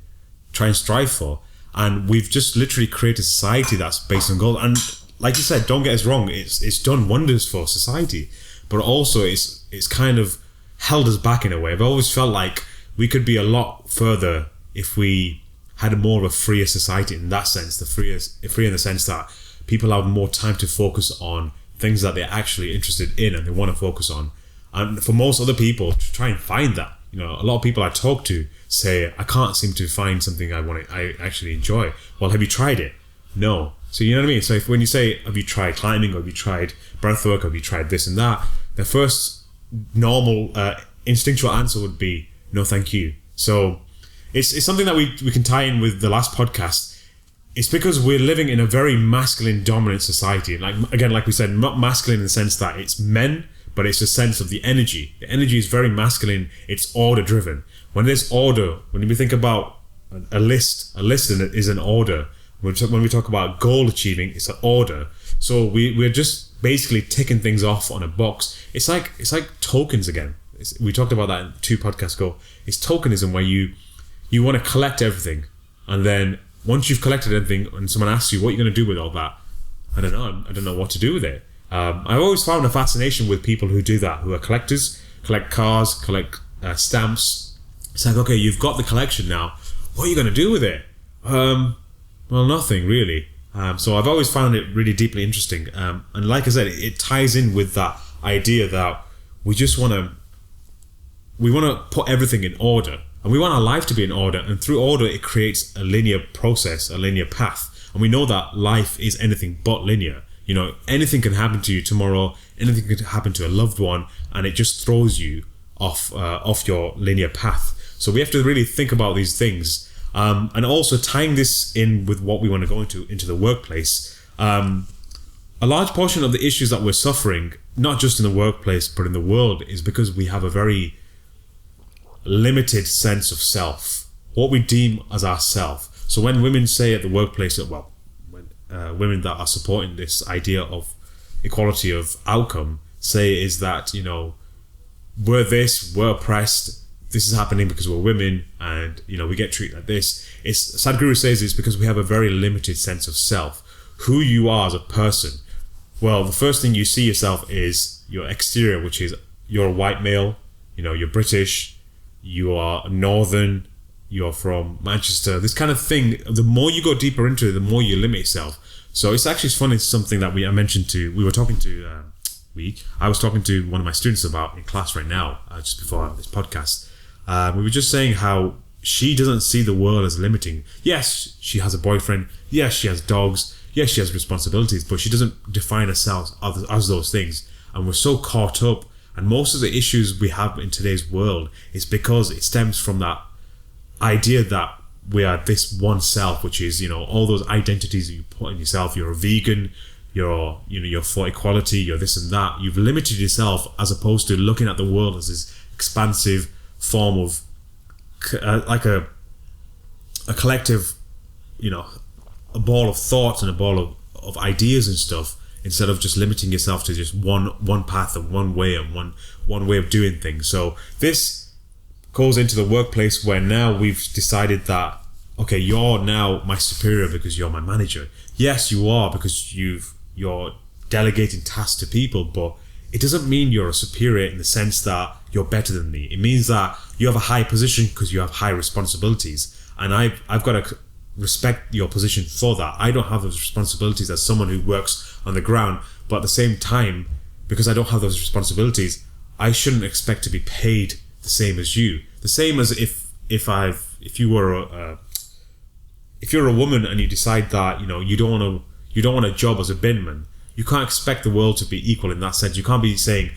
strive for, and we've just literally created a society that's based on goals. And like you said, don't get us wrong, it's done wonders for society, but also it's kind of held us back in a way. I've always felt like we could be a lot further if we had more of a freer society in that sense. Free in the sense that people have more time to focus on things that they're actually interested in and they want to focus on. And for most other people to try and find that, you know, a lot of people I talk to say, I can't seem to find something I actually enjoy. Well, have you tried it? No. So you know what I mean? So when you say, have you tried climbing, or have you tried breathwork, or have you tried this and that, the first normal instinctual answer would be no thank you. So it's something that we can tie in with the last podcast. It's because we're living in a very masculine dominant society. Like we said, not masculine in the sense that it's men, but it's a sense of the energy. The energy is very masculine. It's order driven. When there's order, when we think about a list is an order. When we talk about goal achieving, it's an order. So we're just basically ticking things off on a box. It's like tokens again. We talked about that 2 podcasts ago. It's tokenism, where you want to collect everything, and then once you've collected everything and someone asks you what you're going to do with all that, I don't know what to do with it. I've always found a fascination with people who do that, who are collectors, collect cars, collect stamps. It's like, okay, you've got the collection now. What are you going to do with it? Well, nothing really. So I've always found it really deeply interesting. And like I said, it ties in with that idea that we just want to put everything in order. And we want our life to be in order. And through order, it creates a linear process, a linear path. And we know that life is anything but linear. You know, anything can happen to you tomorrow. Anything can happen to a loved one. And it just throws you off your linear path. So we have to really think about these things. And also tying this in with what we want to go into the workplace. A large portion of the issues that we're suffering, not just in the workplace, but in the world, is because we have a very limited sense of self, what we deem as ourself. So when women say at the workplace that, women that are supporting this idea of equality of outcome say is that, you know, we're oppressed, this is happening because we're women, and, you know, we get treated like this. Sadhguru says it's because we have a very limited sense of self, who you are as a person. Well, the first thing you see yourself is your exterior, which is you're a white male, you know, you're British, you are northern, you're from Manchester, this kind of thing. The more you go deeper into it, the more you limit yourself. So it's actually funny, it's something that I was talking to one of my students about in class right now, just before this podcast. We were just saying how she doesn't see the world as limiting. Yes, she has a boyfriend. Yes, she has dogs. Yes, she has responsibilities, but she doesn't define herself as those things. And we're so caught up. And most of the issues we have in today's world is because it stems from that idea that we are this one self, which is, you know, all those identities that you put in yourself. You're a vegan, you're for equality, you're this and that. You've limited yourself, as opposed to looking at the world as this expansive form of like a collective, you know, a ball of thoughts and a ball of ideas and stuff, instead of just limiting yourself to just one path and one way and one way of doing things. So this goes into the workplace, where now we've decided that, okay, you're now my superior because you're my manager. Yes, you are, because you're delegating tasks to people, but it doesn't mean you're a superior in the sense that you're better than me. It means that you have a high position because you have high responsibilities, and I've got to respect your position for that. I don't have those responsibilities as someone who works on the ground, but at the same time, because I don't have those responsibilities, I shouldn't expect to be paid the same as you. The same as if you're a woman and you decide that, you know, you don't want a job as a binman. You can't expect the world to be equal in that sense. You can't be saying,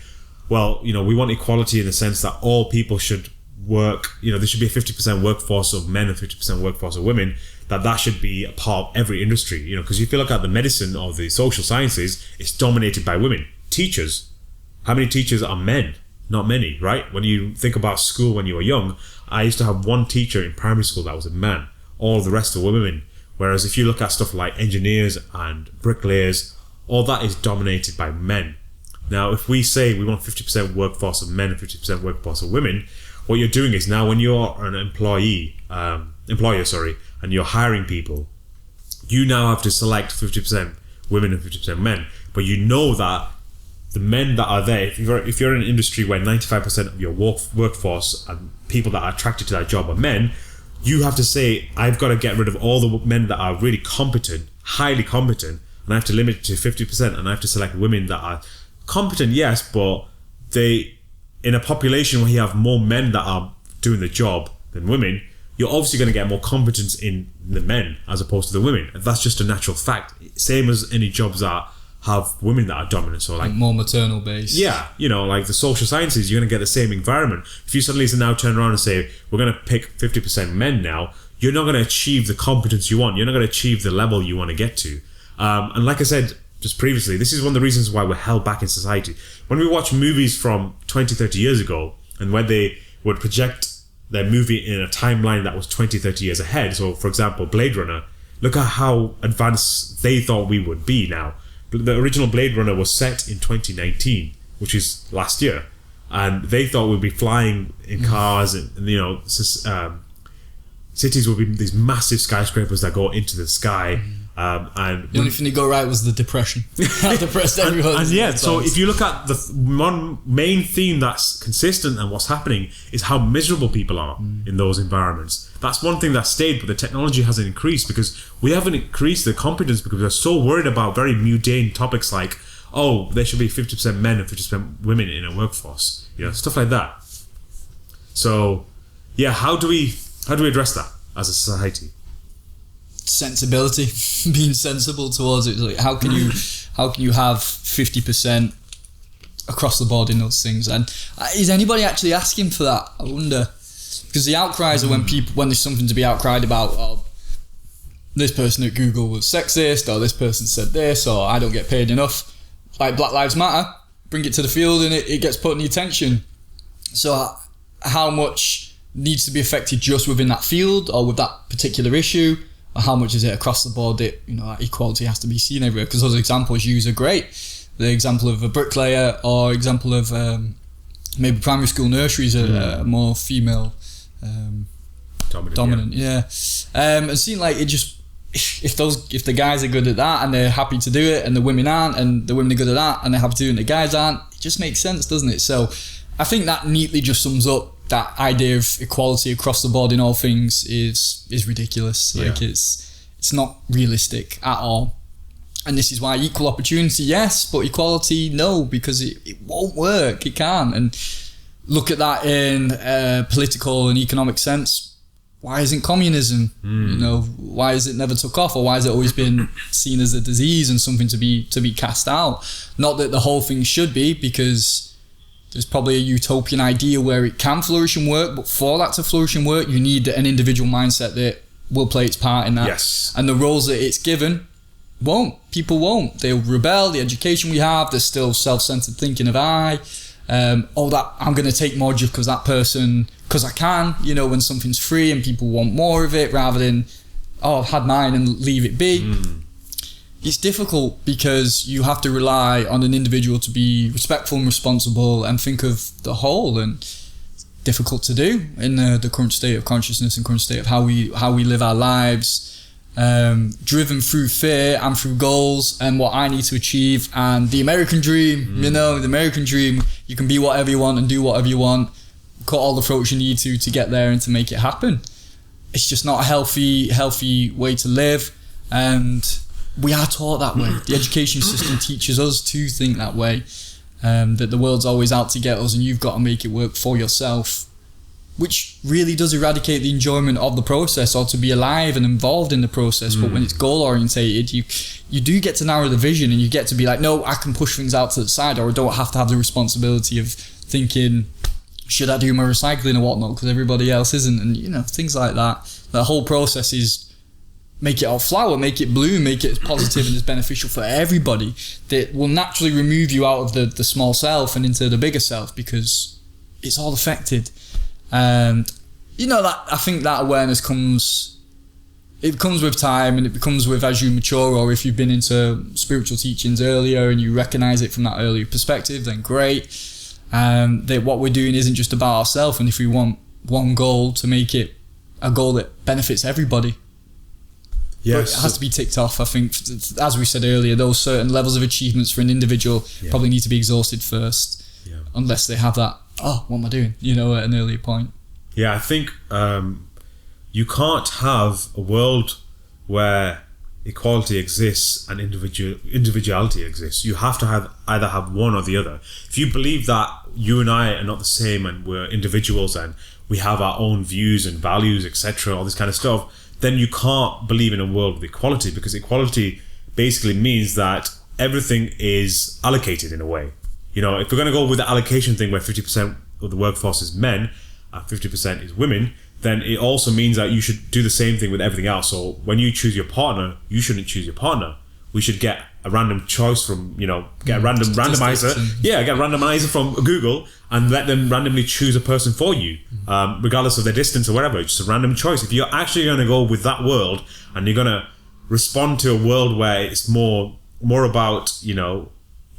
well, you know, we want equality in the sense that all people should work, you know, there should be a 50% workforce of men and 50% workforce of women, that should be a part of every industry, you know, because if you look at the medicine or the social sciences, it's dominated by women. Teachers, how many teachers are men? Not many, right? When you think about school when you were young, I used to have one teacher in primary school that was a man. All the rest were women. Whereas if you look at stuff like engineers and bricklayers, all that is dominated by men. Now, if we say we want 50% workforce of men and 50% workforce of women, what you're doing is, now when you're an employer, and you're hiring people, you now have to select 50% women and 50% men. But you know that the men that are there, if you're in an industry where 95% of your workforce and people that are attracted to that job are men, you have to say, I've got to get rid of all the men that are really competent, highly competent, and I have to limit it to 50%, and I have to select women that are competent, yes, but they, in a population where you have more men that are doing the job than women, you're obviously going to get more competence in the men as opposed to the women. That's just a natural fact. Same as any jobs that have women that are dominant. So like more maternal based. Yeah, you know, like the social sciences, you're going to get the same environment. If you suddenly now turn around and say, we're going to pick 50% men now, you're not going to achieve the competence you want. You're not going to achieve the level you want to get to. And like I said just previously, this is one of the reasons why we're held back in society. When we watch movies from 20, 30 years ago, and when they would project their movie in a timeline that was 20, 30 years ahead. So, for example, Blade Runner, look at how advanced they thought we would be now. The original Blade Runner was set in 2019, which is last year. And they thought we'd be flying in cars and you know, cities will be these massive skyscrapers that go into the sky. And the only thing that go right was the depression. That depressed everyone. And yeah, so if you look at the one main theme that's consistent and what's happening is how miserable people are in those environments. That's one thing that stayed, but the technology hasn't increased because we haven't increased the competence because we're so worried about very mundane topics like, oh, there should be 50% men and 50% women in a workforce. You know, stuff like that. So, yeah, how do we address that as a society? Sensibility, being sensible towards it. Like, how can you have 50% across the board in those things? And is anybody actually asking for that? I wonder, because the outcries are when there's something to be outcried about. Oh, this person at Google was sexist, or this person said this, or I don't get paid enough. Like Black Lives Matter, bring it to the field and it gets put in the attention. So how much needs to be affected just within that field or with that particular issue? Or how much is it across the board that, you know, that equality has to be seen everywhere? Because those examples you use are great. The example of a bricklayer or example of maybe primary school nurseries are more female dominant. Yeah. And seeing like it just, if the guys are good at that and they're happy to do it and the women aren't, and the women are good at that and they're happy to do it and the guys aren't, it just makes sense, doesn't it? So I think that neatly just sums up that idea of equality across the board in all things is ridiculous. Like it's not realistic at all. And this is why equal opportunity, yes, but equality, no, because it won't work. It can't. And look at that in a political and economic sense. Why isn't communism? You know, why has it never took off, or why has it always been seen as a disease and something to be cast out? Not that the whole thing should be, because there's probably a utopian idea where it can flourish and work, but for that to flourish and work, you need an individual mindset that will play its part in that. Yes. And the roles that it's given people won't. They'll rebel. The education we have, there's still self-centered thinking of that I'm going to take more just because that person, because I can, you know, when something's free and people want more of it rather than, I've had mine and leave it be. It's difficult because you have to rely on an individual to be respectful and responsible and think of the whole, and it's difficult to do in the current state of consciousness and current state of how we live our lives, driven through fear and through goals and what I need to achieve, and the American dream. You know, the American dream, you can be whatever you want and do whatever you want, cut all the throats you need to get there and to make it happen. It's just not a healthy way to live, and we are taught that way. The education system teaches us to think that way, that the world's always out to get us and you've got to make it work for yourself, which really does eradicate the enjoyment of the process, or to be alive and involved in the process. But when it's goal orientated, you do get to narrow the vision, and you get to be like, no, I can push things out to the side, or I don't have to have the responsibility of thinking, should I do my recycling or whatnot because everybody else isn't, and you know, things like that. The whole process is make it all flower, make it bloom, make it positive and as beneficial for everybody, that will naturally remove you out of the small self and into the bigger self, because it's all affected. And you know, that I think that awareness comes with time, and it becomes with as you mature, or if you've been into spiritual teachings earlier and you recognize it from that earlier perspective, then great. That what we're doing isn't just about ourselves, and if we want one goal, to make it a goal that benefits everybody. Yes, but it has to be ticked off. I think, as we said earlier, those certain levels of achievements for an individual probably need to be exhausted first, unless they have that, what am I doing, you know, at an earlier point. Yeah, I think you can't have a world where equality exists and individuality exists. You have to either have one or the other. If you believe that you and I are not the same and we're individuals and we have our own views and values, etc., all this kind of stuff, then you can't believe in a world with equality, because equality basically means that everything is allocated in a way. You know, if we're going to go with the allocation thing where 50% of the workforce is men and 50% is women, then it also means that you should do the same thing with everything else. So when you choose your partner, you shouldn't choose your partner. We should get a random choice from, you know, get a randomizer. Get a randomizer from Google and let them randomly choose a person for you, regardless of their distance or whatever. It's just a random choice. If you're actually going to go with that world and you're going to respond to a world where it's more about, you know,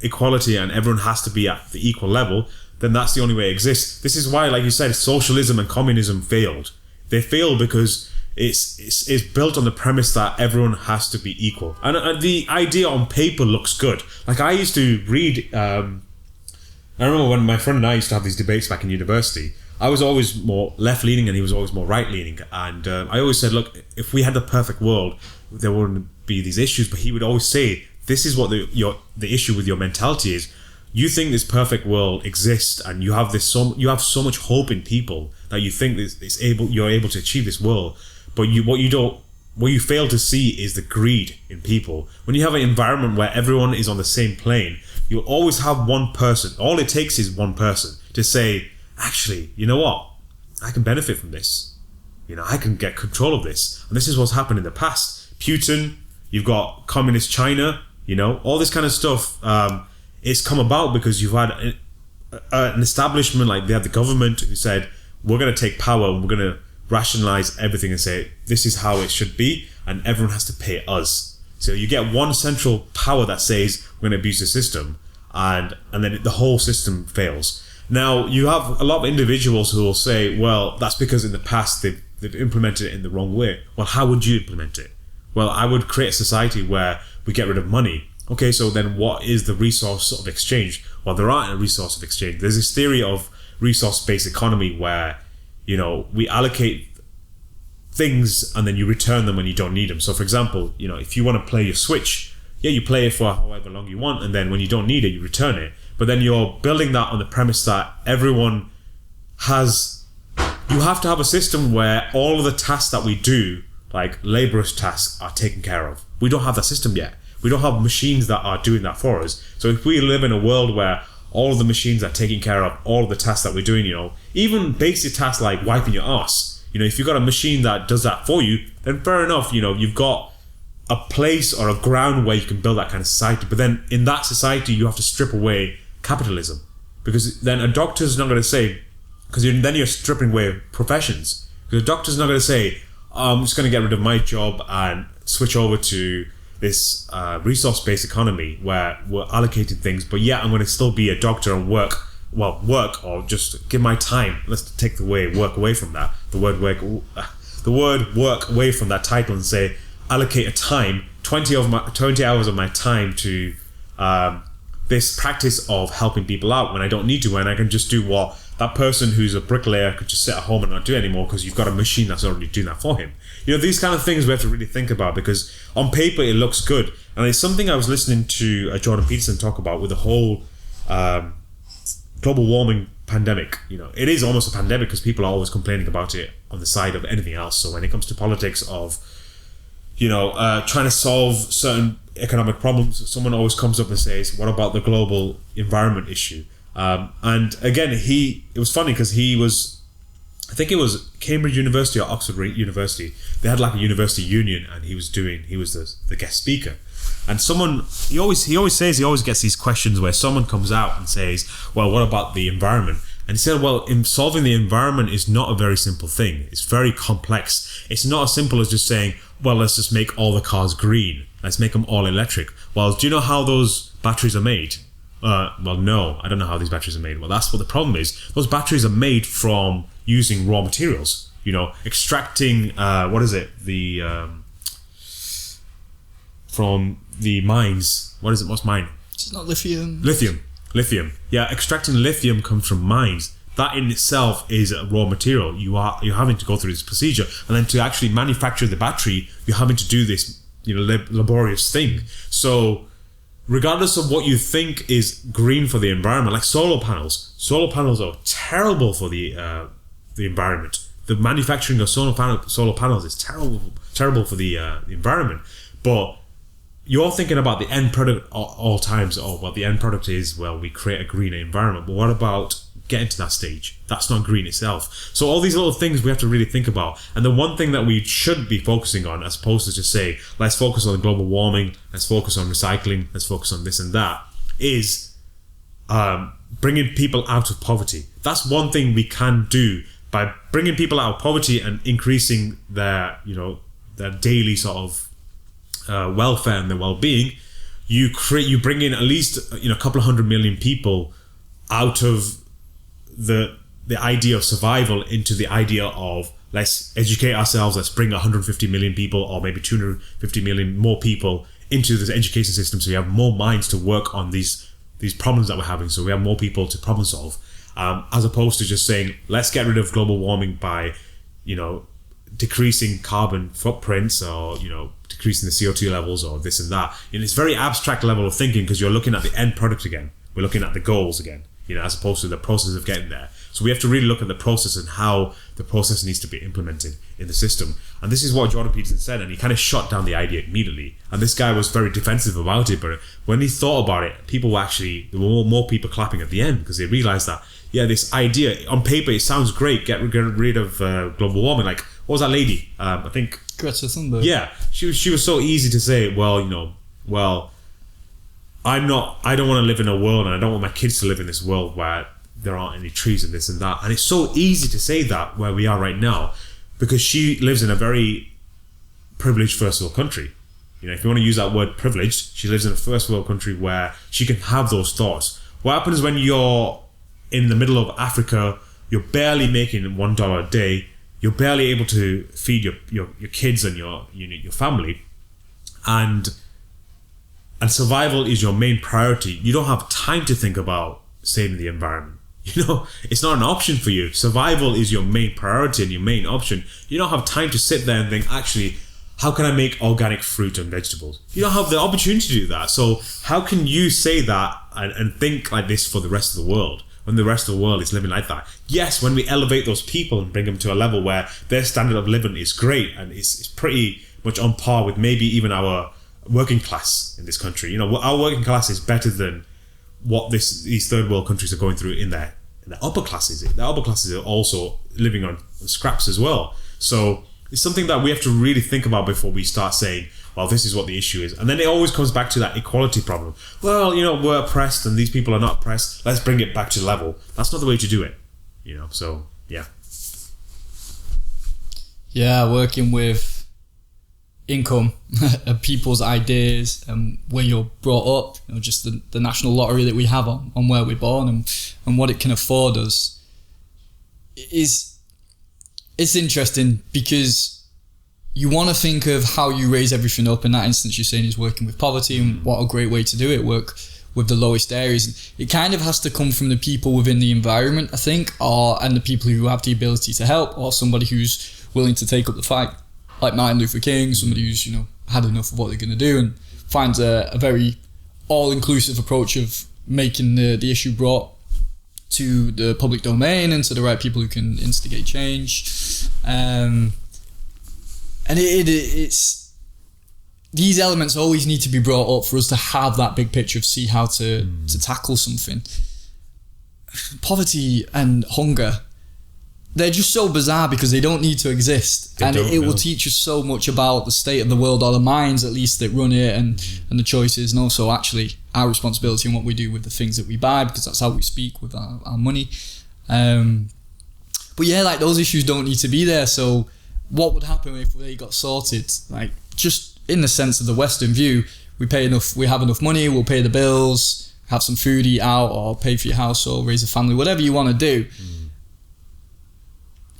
equality and everyone has to be at the equal level, then that's the only way it exists. This is why, like you said, socialism and communism failed. They failed because it's built on the premise that everyone has to be equal. And the idea on paper looks good. Like I used to read, I remember when my friend and I used to have these debates back in university, I was always more left-leaning and he was always more right-leaning. And I always said, look, if we had the perfect world, there wouldn't be these issues. But he would always say, this is what the issue with your mentality is. You think this perfect world exists, and you have so much hope in people that you think you're able to achieve this world. But what you fail to see is the greed in people. When you have an environment where everyone is on the same plane, you'll always have one person. All it takes is one person to say, actually, you know what? I can benefit from this. I can get control of this. And this is what's happened in the past. Putin, you've got communist China, all this kind of stuff. It's come about because you've had an establishment, like they have the government who said, we're going to take power and we're going to rationalize everything and say, this is how it should be, and everyone has to pay us. So you get one central power that says, we're going to abuse the system, and then the whole system fails. Now, you have a lot of individuals who will say, well, that's because in the past they've implemented it in the wrong way. Well, how would you implement it? Well, I would create a society where we get rid of money. Okay, so then what is the resource of exchange? Well, there aren't a resource of exchange. There's this theory of resource-based economy where, we allocate things and then you return them when you don't need them. So, for example, if you want to play your Switch, you play it for however long you want, and then when you don't need it, you return it. But then you're building that on the premise that everyone you have to have a system where all of the tasks that we do, like laborious tasks, are taken care of. We don't have that system yet. We don't have machines that are doing that for us. So if we live in a world where all of the machines are taking care of all of the tasks that we're doing, even basic tasks like wiping your ass, if you've got a machine that does that for you, then fair enough, you've got a place or a ground where you can build that kind of society. But then in that society, you have to strip away capitalism, because then a doctor's not going to say, because then you're stripping away professions. Because a doctor's not going to say, I'm just going to get rid of my job and switch over to this resource-based economy where we're allocating things, but I'm going to still be a doctor and work or just give my time. Let's take the work away from that. The word work away from that title and say allocate a time, 20 hours of my time to this practice of helping people out when I don't need to, and I can just do what that person who's a bricklayer could just sit at home and not do anymore because you've got a machine that's already doing that for him. These kind of things we have to really think about, because on paper it looks good. And it's something I was listening to Jordan Peterson talk about with the whole global warming pandemic. It is almost a pandemic because people are always complaining about it on the side of anything else. So when it comes to politics of, trying to solve certain economic problems, someone always comes up and says, what about the global environment issue? And again, it was funny because I think it was Cambridge University or Oxford University. They had like a university union, and he was the guest speaker. And he always gets these questions where someone comes out and says, well, what about the environment? And he said, well, solving the environment is not a very simple thing. It's very complex. It's not as simple as just saying, well, let's just make all the cars green. Let's make them all electric. Well, do you know how those batteries are made? Well, no, I don't know how these batteries are made. Well, that's what the problem is. Those batteries are made from using raw materials, extracting, from the mines. What is it? What's mine? It's not lithium. Lithium. Yeah, extracting lithium comes from mines. That in itself is a raw material. You're having to go through this procedure, and then to actually manufacture the battery, you're having to do this, laborious thing. So, regardless of what you think is green for the environment, like solar panels are terrible for the environment. The manufacturing of solar panels is terrible for the environment. But you're thinking about the end product all times. Oh, well, the end product is, we create a greener environment. But what about getting to that stage? That's not green itself. So all these little things we have to really think about. And the one thing that we should be focusing on, as opposed to just say, let's focus on global warming, let's focus on recycling, let's focus on this and that, is bringing people out of poverty. That's one thing we can do by bringing people out of poverty and increasing their daily sort of welfare and their well-being. You bring in at least a couple of 100 million people out of the idea of survival into the idea of let's educate ourselves, let's bring 150 million people or maybe 250 million more people into this education system so we have more minds to work on these problems that we're having, so we have more people to problem solve, as opposed to just saying, let's get rid of global warming by, decreasing carbon footprints or, decreasing the CO2 levels or this and that. And it's very abstract level of thinking because you're looking at the end product again. We're looking at the goals again, as opposed to the process of getting there. So we have to really look at the process and how the process needs to be implemented in the system. And this is what Jordan Peterson said, and he kind of shot down the idea immediately. And this guy was very defensive about it, but when he thought about it, there were more people clapping at the end because they realized that, yeah, this idea, on paper, it sounds great, get rid of global warming. Like, what was that lady? I think... Greta Thunberg. Yeah, she was so easy to say, I don't want to live in a world, and I don't want my kids to live in this world where there aren't any trees and this and that. And it's so easy to say that where we are right now because she lives in a very privileged first world country. If you want to use that word privileged, she lives in a first world country where she can have those thoughts. What happens when you're in the middle of Africa, you're barely making $1 a day, you're barely able to feed your kids and your family, and survival is your main priority. You don't have time to think about saving the environment. It's not an option for you. Survival is your main priority and your main option. You don't have time to sit there and think, actually, how can I make organic fruit and vegetables? You don't have the opportunity to do that. So how can you say that and think like this for the rest of the world when the rest of the world is living like that? Yes, when we elevate those people and bring them to a level where their standard of living is great and it's pretty much on par with maybe even our working class in this country. Our working class is better than what these third world countries are going through in their upper classes. The upper classes are also living on scraps as well. So it's something that we have to really think about before we start saying, well, this is what the issue is. And then it always comes back to that equality problem. Well, we're oppressed and these people are not oppressed. Let's bring it back to level. That's not the way to do it. So yeah. Yeah, working with income of people's ideas and where you're brought up, just the national lottery that we have on where we're born and what it can afford us it's interesting because you want to think of how you raise everything up. In that instance, you're saying is working with poverty, and what a great way to do it, work with the lowest areas. It kind of has to come from the people within the environment, I think, and the people who have the ability to help, or somebody who's willing to take up the fight, like Martin Luther King, somebody who's had enough of what they're going to do and finds a very all-inclusive approach of making the issue brought to the public domain and to the right people who can instigate change. And it's these elements always need to be brought up for us to have that big picture of see how to tackle something. Poverty and hunger, they're just so bizarre because they don't need to exist. It will teach us so much about the state of the world, or the minds at least that run it, and the choices, and also actually our responsibility and what we do with the things that we buy, because that's how we speak with our money. But yeah, like those issues don't need to be there. So what would happen if they got sorted? Like, just in the sense of the Western view, we have enough money, we'll pay the bills, have some food, eat out, or pay for your house, or raise a family, whatever you want to do.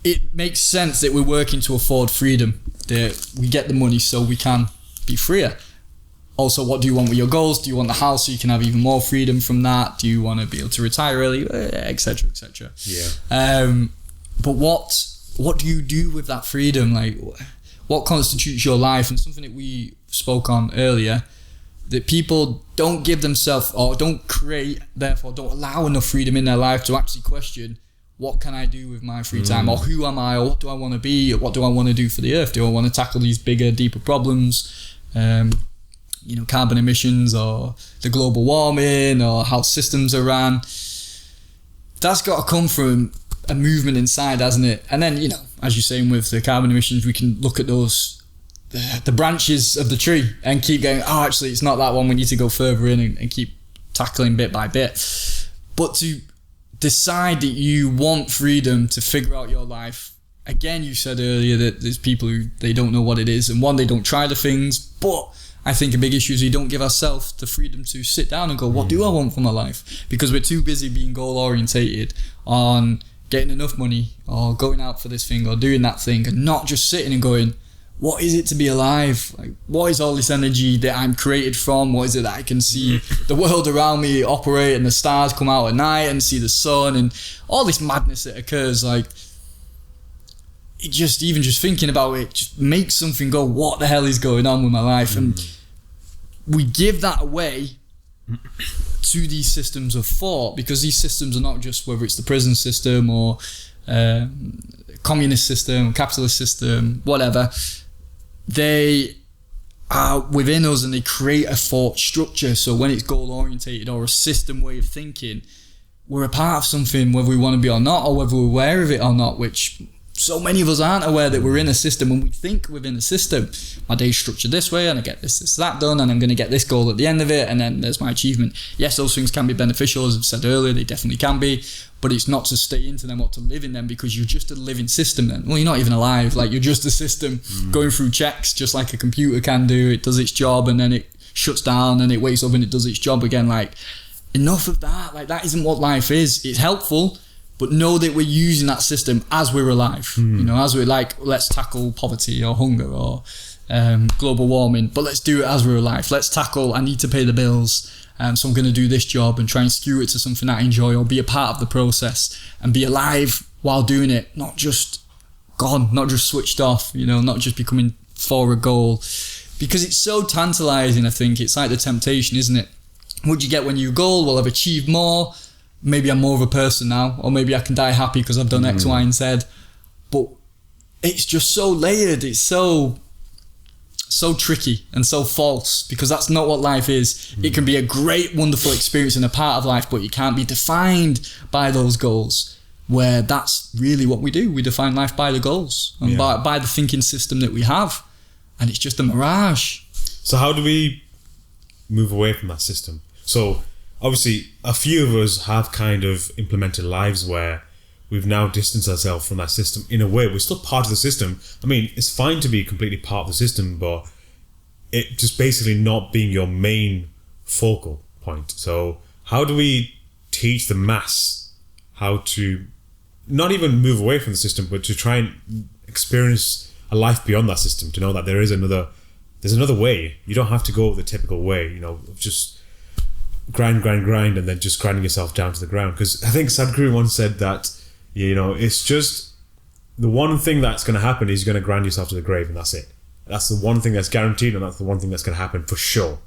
It makes sense that we're working to afford freedom, that we get the money so we can be freer. Also, what do you want with your goals? Do you want the house so you can have even more freedom from that? Do you want to be able to retire early, etc., etc.? Yeah. But what do you do with that freedom? Like, what constitutes your life? And something that we spoke on earlier, that people don't give themselves, or don't create, therefore don't allow enough freedom in their life to actually question, what can I do with my free time? Or who am I? Or what do I want to be? Or what do I want to do for the earth? Do I want to tackle these bigger, deeper problems? Carbon emissions, or the global warming, or how systems are ran. That's got to come from a movement inside, hasn't it? And then, as you're saying with the carbon emissions, we can look at those, the branches of the tree, and keep going, oh, actually, it's not that one. We need to go further in and keep tackling bit by bit. But to decide that you want freedom to figure out your life. Again, you said earlier that there's people who, they don't know what it is, and one, they don't try the things, but I think a big issue is we don't give ourselves the freedom to sit down and go, what do I want for my life? Because we're too busy being goal orientated on getting enough money or going out for this thing or doing that thing, and not just sitting and going, what is it to be alive? Like, what is all this energy that I'm created from? What is it that I can see the world around me operate and the stars come out at night and see the sun and all this madness that occurs? Like, it just, even just thinking about it, just makes something go, what the hell is going on with my life? And we give that away to these systems of thought, because these systems are not just, whether it's the prison system or communist system, capitalist system, whatever, they are within us and they create a thought structure. So when it's goal orientated or a system way of thinking, we're a part of something, whether we want to be or not, or whether we're aware of it or not, which so many of us aren't aware that we're in a system. When we think within a system, my day's structured this way and I get this, that done, and I'm going to get this goal at the end of it, and then there's my achievement. Yes, those things can be beneficial, as I've said earlier, they definitely can be, but it's not to stay into them or to live in them, because you're just a living system then. Well, you're not even alive, like you're just a system going through checks, just like a computer can do. It does its job and then it shuts down and it wakes up and it does its job again. Like, enough of that. Like, that isn't what life is. It's helpful, but know that we're using that system as we're alive. You know, as we're like, let's tackle poverty or hunger or global warming, but let's do it as we're alive. Let's tackle, I need to pay the bills, so I'm going to do this job and try and skew it to something I enjoy or be a part of the process and be alive while doing it, not just gone, not just switched off, you know, not just becoming for a goal. Because it's so tantalizing, I think. It's like the temptation, isn't it? What do you get when you goal? Well, I've achieved more. Maybe I'm more of a person now, or maybe I can die happy because I've done X, Y, and Z. But it's just so layered. It's so tricky and so false, because that's not what life is. It can be a great, wonderful experience and a part of life, but you can't be defined by those goals, where that's really what we do. We define life by the goals and by the thinking system that we have. And it's just a mirage. So how do we move away from that system? So obviously, a few of us have kind of implemented lives where we've now distanced ourselves from that system. In a way, we're still part of the system. I mean, it's fine to be completely part of the system, but it just basically not being your main focal point. So how do we teach the mass how to not even move away from the system, but to try and experience a life beyond that system, to know that there's another way. You don't have to go the typical way, you know, of just grind, and then just grinding yourself down to the ground. Because I think Sadhguru once said that, you know, it's just the one thing that's going to happen is you're going to grind yourself to the grave, and that's it. That's the one thing that's guaranteed, and that's the one thing that's going to happen for sure.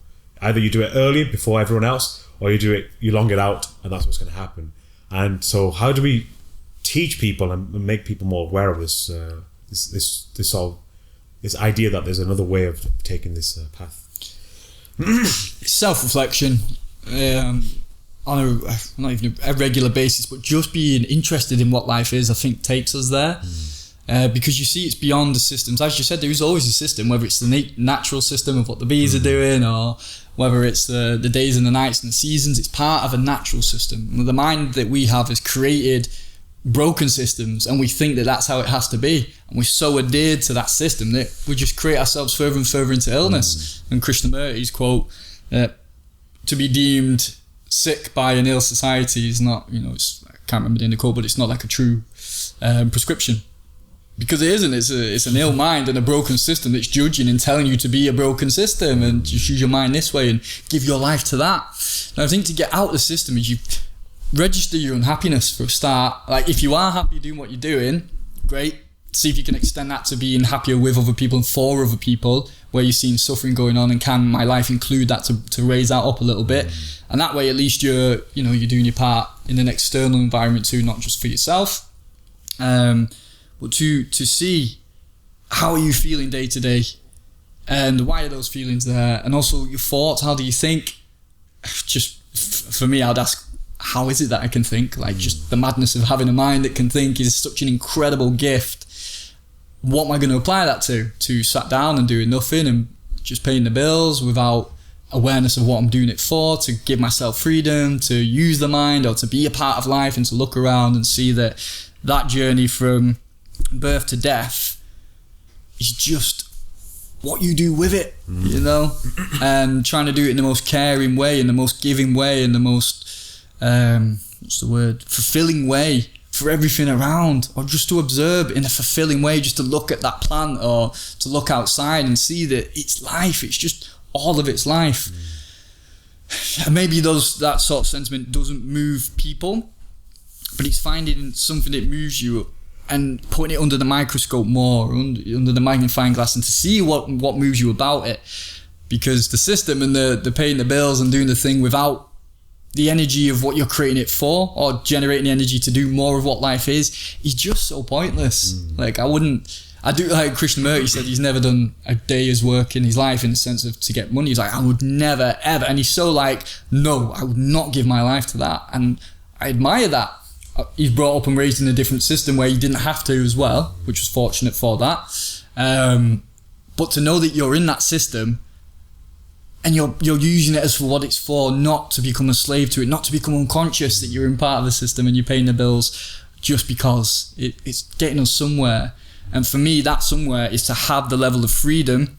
Either you do it early before everyone else, or you long it out, and that's what's going to happen. And so how do we teach people and make people more aware of this idea that there's another way of taking this path? Self-reflection on not even a regular basis, but just being interested in what life is, I think, takes us there. Because you see, it's beyond the systems. As you said, there is always a system, whether it's the natural system of what the bees are doing, or whether it's the days and the nights and the seasons. It's part of a natural system. The mind that we have has created broken systems, and we think that that's how it has to be, and we're so adhered to that system that we just create ourselves further and further into illness. And Krishnamurti's quote, to be deemed sick by an ill society is not, you know, I can't remember the end of the quote, but it's not like a true prescription, because it isn't. It's an ill mind and a broken system that's judging and telling you to be a broken system and just use your mind this way and give your life to that. And I think to get out of the system is you register your unhappiness for a start. Like, if you are happy doing what you're doing, great. See if you can extend that to being happier with other people and for other people, where you're seeing suffering going on, and can my life include that to raise that up a little bit? And that way, at least you're doing your part in an external environment too, not just for yourself, but to see how are you feeling day to day, and why are those feelings there, and also your thoughts. How do you think? Just for me, I'd ask, how is it that I can think? Like, just the madness of having a mind that can think is such an incredible gift. What am I going to apply that to? To sat down and doing nothing and just paying the bills without awareness of what I'm doing it for, to give myself freedom, to use the mind, or to be a part of life and to look around and see that journey from birth to death is just what you do with it, you know? And trying to do it in the most caring way, in the most giving way, in the most fulfilling way for everything around, or just to observe in a fulfilling way, just to look at that plant or to look outside and see that it's life. It's just all of its life. And maybe that sort of sentiment doesn't move people, but it's finding something that moves you and putting it under the microscope more, under the magnifying glass, and to see what moves you about it. Because the system and the paying the bills and doing the thing without the energy of what you're creating it for, or generating the energy to do more of what life is just so pointless. Like, I do like Krishnamurti said, he's never done a day's work in his life in the sense of to get money. He's like, I would never, ever. And he's so like, no, I would not give my life to that. And I admire that. He's brought up and raised in a different system where he didn't have to as well, which was fortunate for that. But to know that you're in that system and you're using it as for what it's for, not to become a slave to it, not to become unconscious that you're in part of the system and you're paying the bills just because it's getting us somewhere. And for me, that somewhere is to have the level of freedom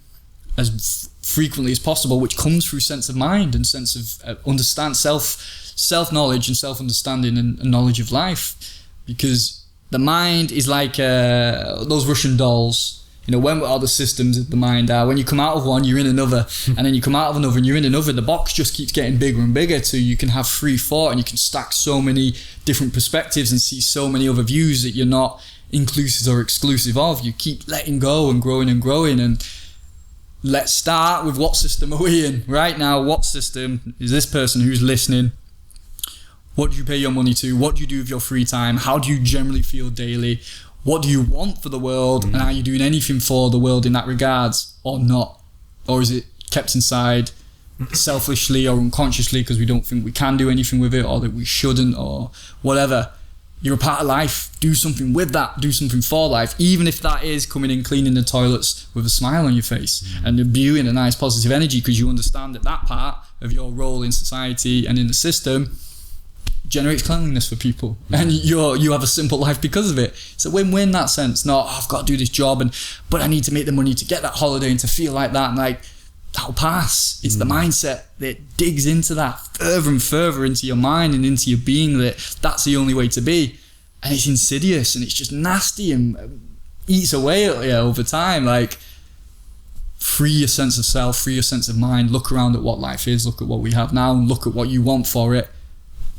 as frequently as possible, which comes through sense of mind and sense of self-knowledge and self-understanding and knowledge of life. Because the mind is like those Russian dolls. You know, when all the systems of the mind are, when you come out of one, you're in another, and then you come out of another and you're in another, the box just keeps getting bigger and bigger till you can have free thought and you can stack so many different perspectives and see so many other views that you're not inclusive or exclusive of. You keep letting go and growing and growing. And let's start with, what system are we in right now? What system is this person who's listening? What do you pay your money to? What do you do with your free time? How do you generally feel daily? What do you want for the world? And are you doing anything for the world in that regards or not? Or is it kept inside selfishly or unconsciously because we don't think we can do anything with it, or that we shouldn't, or whatever? You're a part of life. Do something with that. Do something for life. Even if that is coming in, cleaning the toilets with a smile on your face and imbuing a nice positive energy, because you understand that that part of your role in society and in the system generates cleanliness for people, and you have a simple life because of it. It's a win-win in that sense. Not, I've got to do this job, but I need to make the money to get that holiday and to feel like that, and like, that'll pass. It's the mindset that digs into that further and further into your mind and into your being, that's the only way to be. And it's insidious and it's just nasty and eats away at you over time. Like, free your sense of self, free your sense of mind, look around at what life is, look at what we have now, and look at what you want for it.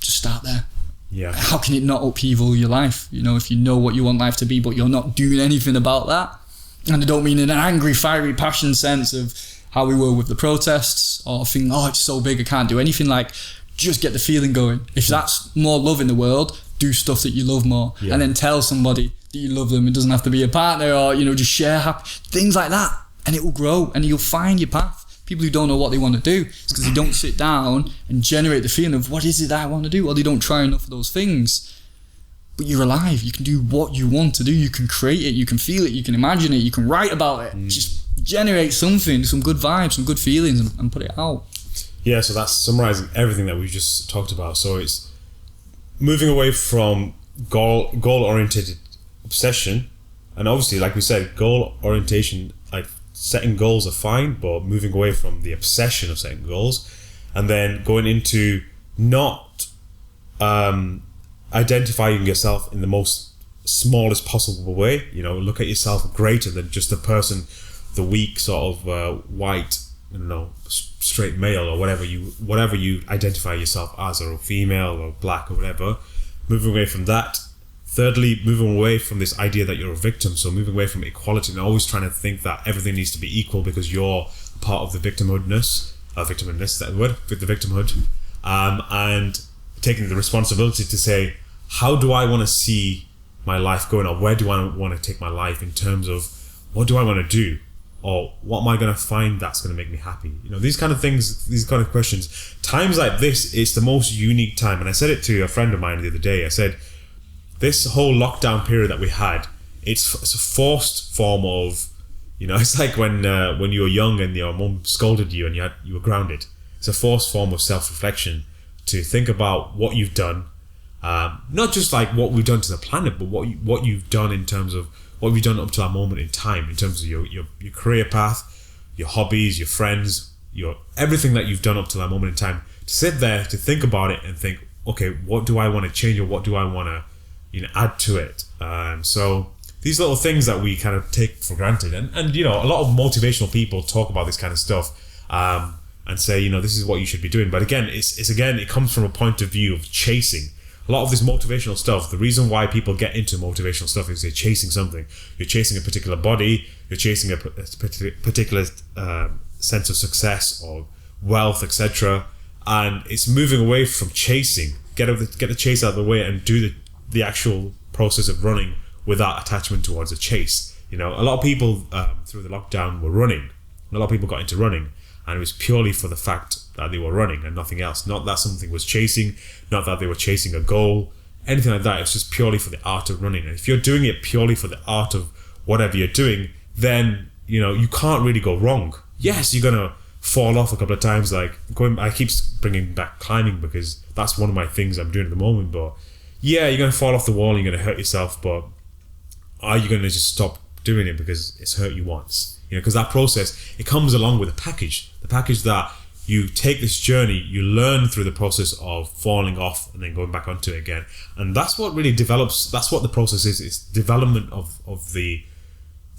Just start there. Yeah. How can it not upheaval your life? You know, if you know what you want life to be, but you're not doing anything about that. And I don't mean in an angry, fiery, passion sense of how we were with the protests, or thinking, oh, it's so big, I can't do anything. Like, just get the feeling going. If that's more love in the world, do stuff that you love more. Yeah. And then tell somebody that you love them. It doesn't have to be a partner, or, you know, just share happy things like that. And it will grow and you'll find your path. People who don't know what they want to do, it's because they don't sit down and generate the feeling of, what is it that I want to do? Or they don't try enough of those things. But you're alive. You can do what you want to do. You can create it. You can feel it. You can imagine it. You can write about it. Just generate something, some good vibes, some good feelings, and put it out. Yeah, so that's summarizing everything that we've just talked about. So it's moving away from goal-oriented obsession. And obviously, like we said, goal orientation, like, setting goals are fine, but moving away from the obsession of setting goals, and then going into not identifying yourself in the most smallest possible way. You know, look at yourself greater than just the person, the weak sort of white, I don't know, straight male, or whatever you identify yourself as, or female or black or whatever. Moving away from that. Thirdly, moving away from this idea that you're a victim, so moving away from equality and always trying to think that everything needs to be equal because you're part of the victimhoodness, is that the word? The victimhood, and taking the responsibility to say, how do I want to see my life going, or where do I want to take my life in terms of what do I want to do, or what am I going to find that's going to make me happy? You know, these kind of things, these kind of questions. Times like this, it's the most unique time, and I said it to a friend of mine the other day. I said, this whole lockdown period that we had, it's a forced form of, you know, it's like when you were young and your mum scolded you and you were grounded. It's a forced form of self-reflection to think about what you've done, not just like what we've done to the planet, but what you've done in terms of what we've done up to that moment in time, in terms of your career path, your hobbies, your friends, your everything that you've done up to that moment in time. To sit there, to think about it and think, okay, what do I want to change, or what do I want to add to it. So these little things that we kind of take for granted, and a lot of motivational people talk about this kind of stuff, and say, this is what you should be doing. But again, it comes from a point of view of chasing. A lot of this motivational stuff, the reason why people get into motivational stuff is they're chasing something. You're chasing a particular body, you're chasing a particular sense of success or wealth, etc. And it's moving away from chasing. Get the chase out of the way and do the actual process of running without attachment towards a chase. A lot of people through the lockdown were running. A lot of people got into running, and it was purely for the fact that they were running and nothing else. Not that something was chasing, not that they were chasing a goal, anything like that. It's just purely for the art of running. And if you're doing it purely for the art of whatever you're doing, then you can't really go wrong. Yes, you're gonna fall off a couple of times. I keep bringing back climbing because that's one of my things I'm doing at the moment. But yeah, you're gonna fall off the wall and you're gonna hurt yourself. But are you gonna just stop doing it because it's hurt you once? Because that process, it comes along with a package. The package that you take this journey, you learn through the process of falling off and then going back onto it again. And that's what really develops, that's what the process is. It's development of the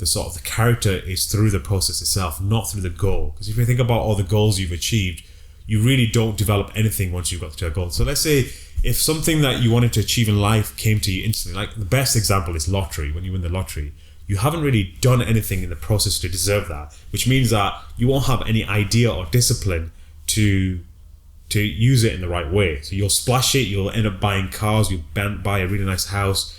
sort of the character is through the process itself, not through the goal. Because if you think about all the goals you've achieved, you really don't develop anything once you've got to a goal. So let's say if something that you wanted to achieve in life came to you instantly, like the best example is lottery. When you win the lottery, you haven't really done anything in the process to deserve that, which means that you won't have any idea or discipline to use it in the right way. So you'll splash it, you'll end up buying cars, you'll buy a really nice house,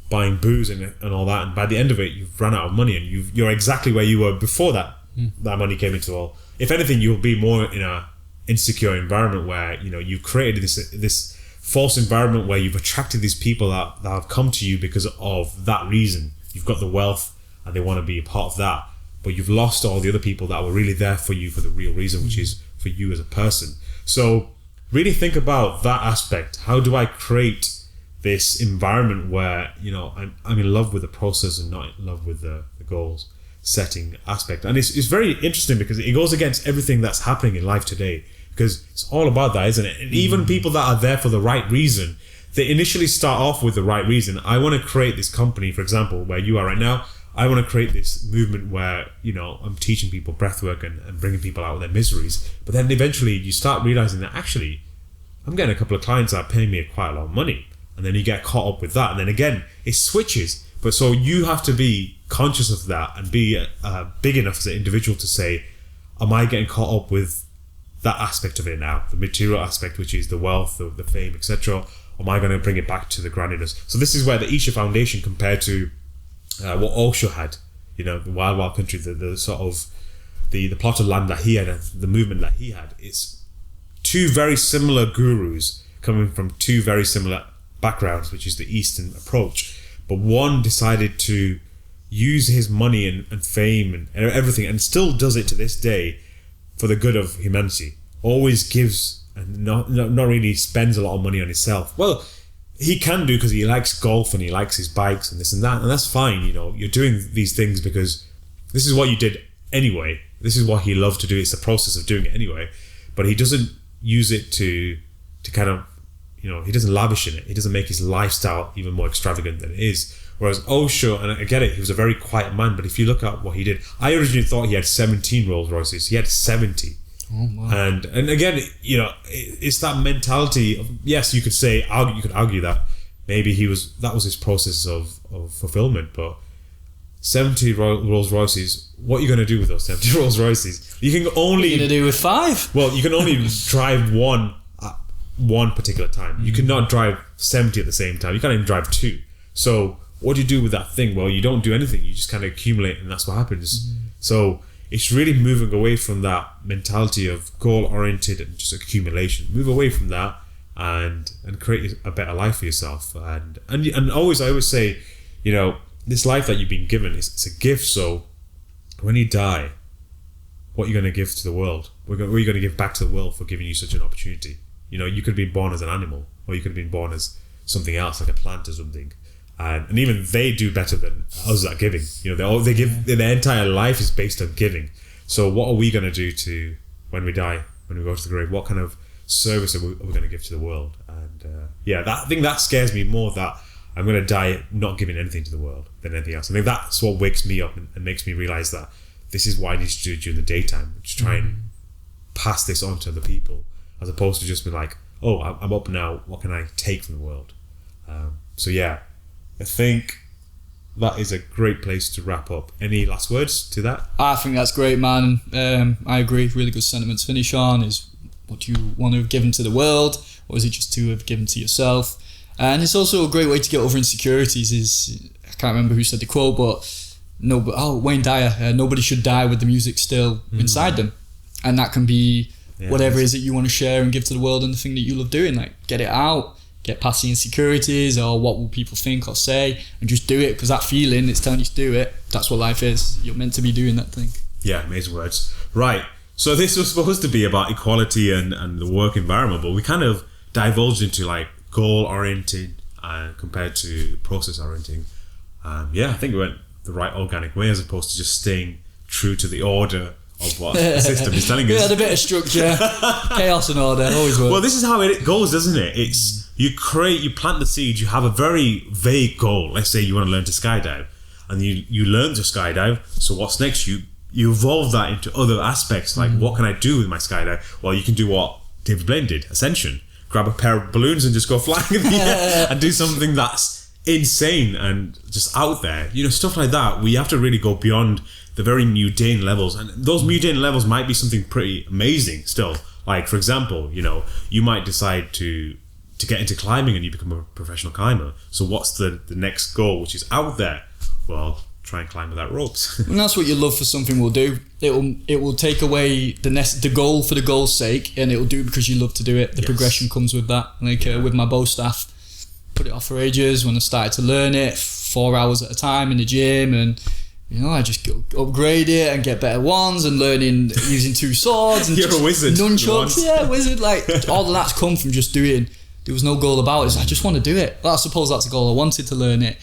buying booze and all that, and by the end of it you've run out of money and you're exactly where you were before that money came into all. If anything, you'll be more in a insecure environment where you've created this false environment where you've attracted these people that have come to you because of that reason. You've got the wealth and they want to be a part of that, but you've lost all the other people that were really there for you for the real reason, which is for you as a person. So really think about that aspect. How do I create this environment where I'm in love with the process and not in love with the goals setting aspect? And it's very interesting because it goes against everything that's happening in life today, because it's all about that, isn't it? And even people that are there for the right reason, they initially start off with the right reason. I want to create this company, for example, where you are right now. I want to create this movement where I'm teaching people breathwork and bringing people out of their miseries. But then eventually you start realizing that actually I'm getting a couple of clients that are paying me quite a lot of money, and then you get caught up with that, and then again it switches. But so you have to be conscious of that and be big enough as an individual to say, am I getting caught up with that aspect of it now, the material aspect, which is the wealth, the fame, etc. Am I going to bring it back to the groundedness? So this is where the Isha Foundation, compared to what Osho had, the wild country, the sort of the plot of land that he had, and the movement that he had, it's two very similar gurus coming from two very similar backgrounds, which is the Eastern approach. But one decided to use his money and fame and everything, and still does it to this day for the good of humanity. Always gives and not really spends a lot of money on himself. Well, he can do because he likes golf and he likes his bikes and this and that, and that's fine. You're doing these things because this is what you did anyway. This is what he loved to do. It's the process of doing it anyway. But he doesn't use it to kind of, he doesn't lavish in it. He doesn't make his lifestyle even more extravagant than it is. Whereas Osho, and I get it, he was a very quiet man, but if you look at what he did, I originally thought he had 17 Rolls Royces. He had 70. Oh, wow. And again, it's that mentality of, yes, you could argue that maybe that was his process of fulfillment, but 70 Rolls Royces, what are you going to do with those 70 Rolls Royces? You can only... What are you going to do with 5? Well, you can only drive one at one particular time. You cannot drive 70 at the same time. You can't even drive 2. So what do you do with that thing? Well, you don't do anything. You just kind of accumulate, and that's what happens. So it's really moving away from that mentality of goal-oriented and just accumulation. Move away from that and create a better life for yourself. And I always say, this life that you've been given, it's a gift. So when you die, what are you going to give to the world? What are you going to give back to the world for giving you such an opportunity? You could be born as an animal, or you could have been born as something else, like a plant or something. And even they do better than us at giving. They give, their entire life is based on giving. So what are we going to do when we die, when we go to the grave? What kind of service are we going to give to the world? And I think that scares me more, that I'm going to die not giving anything to the world than anything else. I think that's what wakes me up and makes me realize that this is what I need to do during the daytime, just try and pass this on to other people, as opposed to just be like, oh, I'm up now, what can I take from the world? So yeah, I think that is a great place to wrap up. Any last words to that? I think that's great, man. I agree. Really good sentiment to finish on. Is what you want to have given to the world, or is it just to have given to yourself? And it's also a great way to get over insecurities. Is, I can't remember who said the quote, but Wayne Dyer. Nobody should die with the music still inside them, and that can be whatever it is that you want to share and give to the world, and the thing that you love doing. Like, get it out. Get past the insecurities or what will people think or say, and just do it, because that feeling, it's telling you to do it. That's what life is. You're meant to be doing that thing. Yeah, amazing words. Right, so this was supposed to be about equality and the work environment, but we kind of divulged into like goal oriented compared to process orienting. I think we went the right organic way, as opposed to just staying true to the order of what the system is telling us. We had a bit of structure. Chaos and order always works. Well, this is how it goes, doesn't it? It's you plant the seeds, you have a very vague goal. Let's say you want to learn to skydive, and you learn to skydive, so what's next? You evolve that into other aspects, like what can I do with my skydive? Well, you can do what David Blaine did, Ascension. Grab a pair of balloons and just go flying in the air and do something that's insane and just out there. Stuff like that. We have to really go beyond the very mundane levels, and those mundane levels might be something pretty amazing still. Like, for example, you might decide to get into climbing and you become a professional climber. So what's the next goal, which is out there? Well, try and climb without ropes. And that's what your love for something will do. It will take away the goal for the goal's sake, and it will do it because you love to do it. The progression comes with that. Like with my bow staff, put it off for ages. When I started to learn it, 4 hours at a time in the gym, and I just go upgrade it and get better ones, and learning using 2 swords and You're a wizard. Nunchucks. Yeah, wizard. Like, all of that's come from just doing. There was no goal about it. I just want to do it. Well, I suppose that's a goal. I wanted to learn it,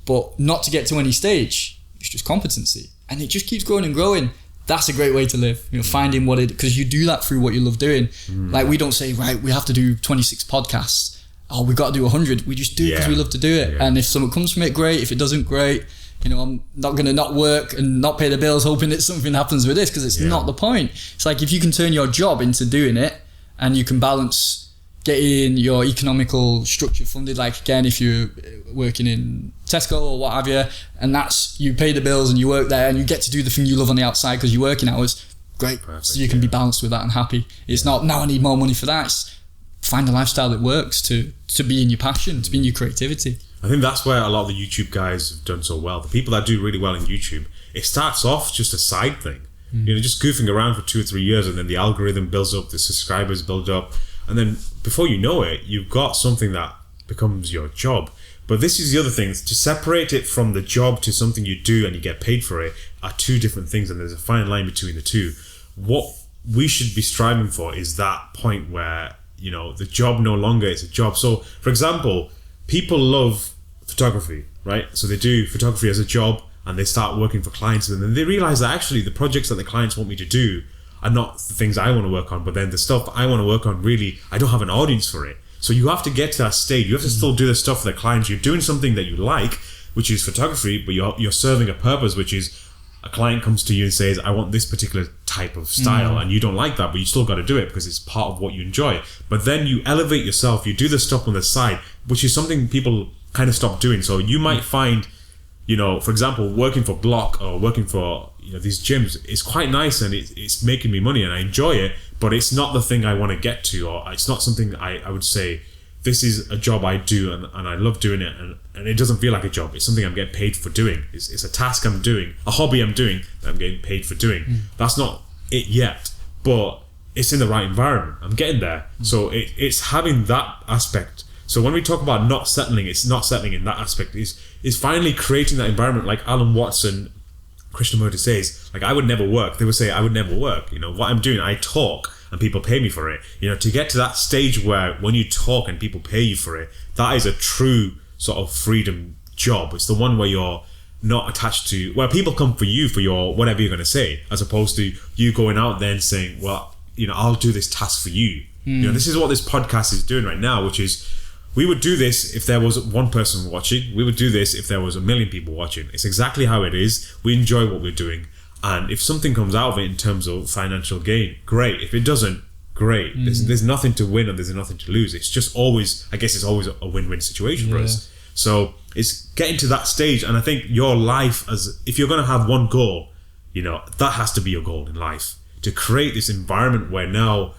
but not to get to any stage. It's just competency, and it just keeps growing and growing. That's a great way to live. Finding because you do that through what you love doing. Like, we don't say, right, we have to do 26 podcasts. Oh, we've got to do 100. We just do it because we love to do it. And if something comes from it, great. If it doesn't, great. I'm not going to not work and not pay the bills hoping that something happens with this, because it's not the point. It's like, if you can turn your job into doing it, and you can balance getting your economical structure funded, like, again, if you're working in Tesco or what have you, and that's, you pay the bills and you work there and you get to do the thing you love on the outside because you're working hours, great. Perfect, so you can be balanced with that and happy. It's not, now I need more money for that. It's find a lifestyle that works to be in your passion, to be in your creativity. I think that's where a lot of the YouTube guys have done so well. The people that do really well in YouTube, it starts off just a side thing. Just goofing around for 2 or 3 years, and then the algorithm builds up, the subscribers build up, and then before you know it, you've got something that becomes your job. But this is the other thing, to separate it from the job to something you do and you get paid for it are 2 different things, and there's a fine line between the two. What we should be striving for is that point where, the job no longer is a job. So, for example, people love photography, right? So they do photography as a job, and they start working for clients, and then they realize that actually the projects that the clients want me to do are not the things I want to work on, but then the stuff I want to work on, really, I don't have an audience for it. So you have to get to that stage. You have to still do the stuff for the clients. You're doing something that you like, which is photography, but you're serving a purpose, which is a client comes to you and says, I want this particular type of style, and you don't like that, but you still got to do it because it's part of what you enjoy. But then you elevate yourself, you do the stuff on the side, which is something people kind of stop doing. So you might find, for example, working for Block or working for these gyms, it's quite nice and it's making me money and I enjoy it, but it's not the thing I want to get to, or it's not something I would say, this is a job I do and I love doing it, and it doesn't feel like a job. It's something I'm getting paid for doing. It's a task I'm doing, a hobby I'm doing that I'm getting paid for doing. That's not it yet, but it's in the right environment. I'm getting there. So it's having that aspect. So when we talk about not settling, it's not settling in that aspect. Is finally creating that environment, like Alan Watson, Krishnamurti says, like, I would never work. They would say, I would never work. What I'm doing, I talk and people pay me for it. To get to that stage where when you talk and people pay you for it, that is a true sort of freedom job. It's the one where you're not attached to, where people come for you for your whatever you're going to say, as opposed to you going out there and saying, well, I'll do this task for you. This is what this podcast is doing right now, which is we would do this if there was one person watching. We would do this if there was 1 million people watching. It's exactly how it is. We enjoy what we're doing. And if something comes out of it in terms of financial gain, great. If it doesn't, great. There's nothing to win and there's nothing to lose. It's just always, I guess it's always a win-win situation for us. So it's getting to that stage. And I think your life, if you're going to have one goal, you know, that has to be your goal in life. To create this environment where now,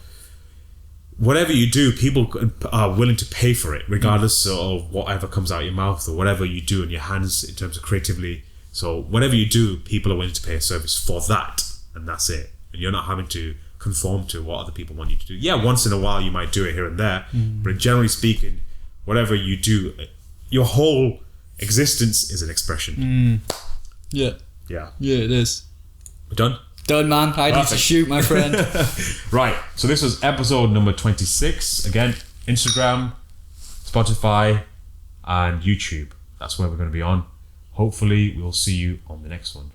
whatever you do, people are willing to pay for it, regardless of whatever comes out of your mouth or whatever you do in your hands in terms of creatively. So whatever you do, people are willing to pay a service for that, and that's it. And you're not having to conform to what other people want you to do. Yeah, once in a while you might do it here and there, but generally speaking, whatever you do, your whole existence is an expression. Yeah, it is. We're done? Done, man. I need to shoot, my friend. Right, so this was episode number 26. Again, Instagram, Spotify, and YouTube. That's where we're going to be on. Hopefully, we'll see you on the next one.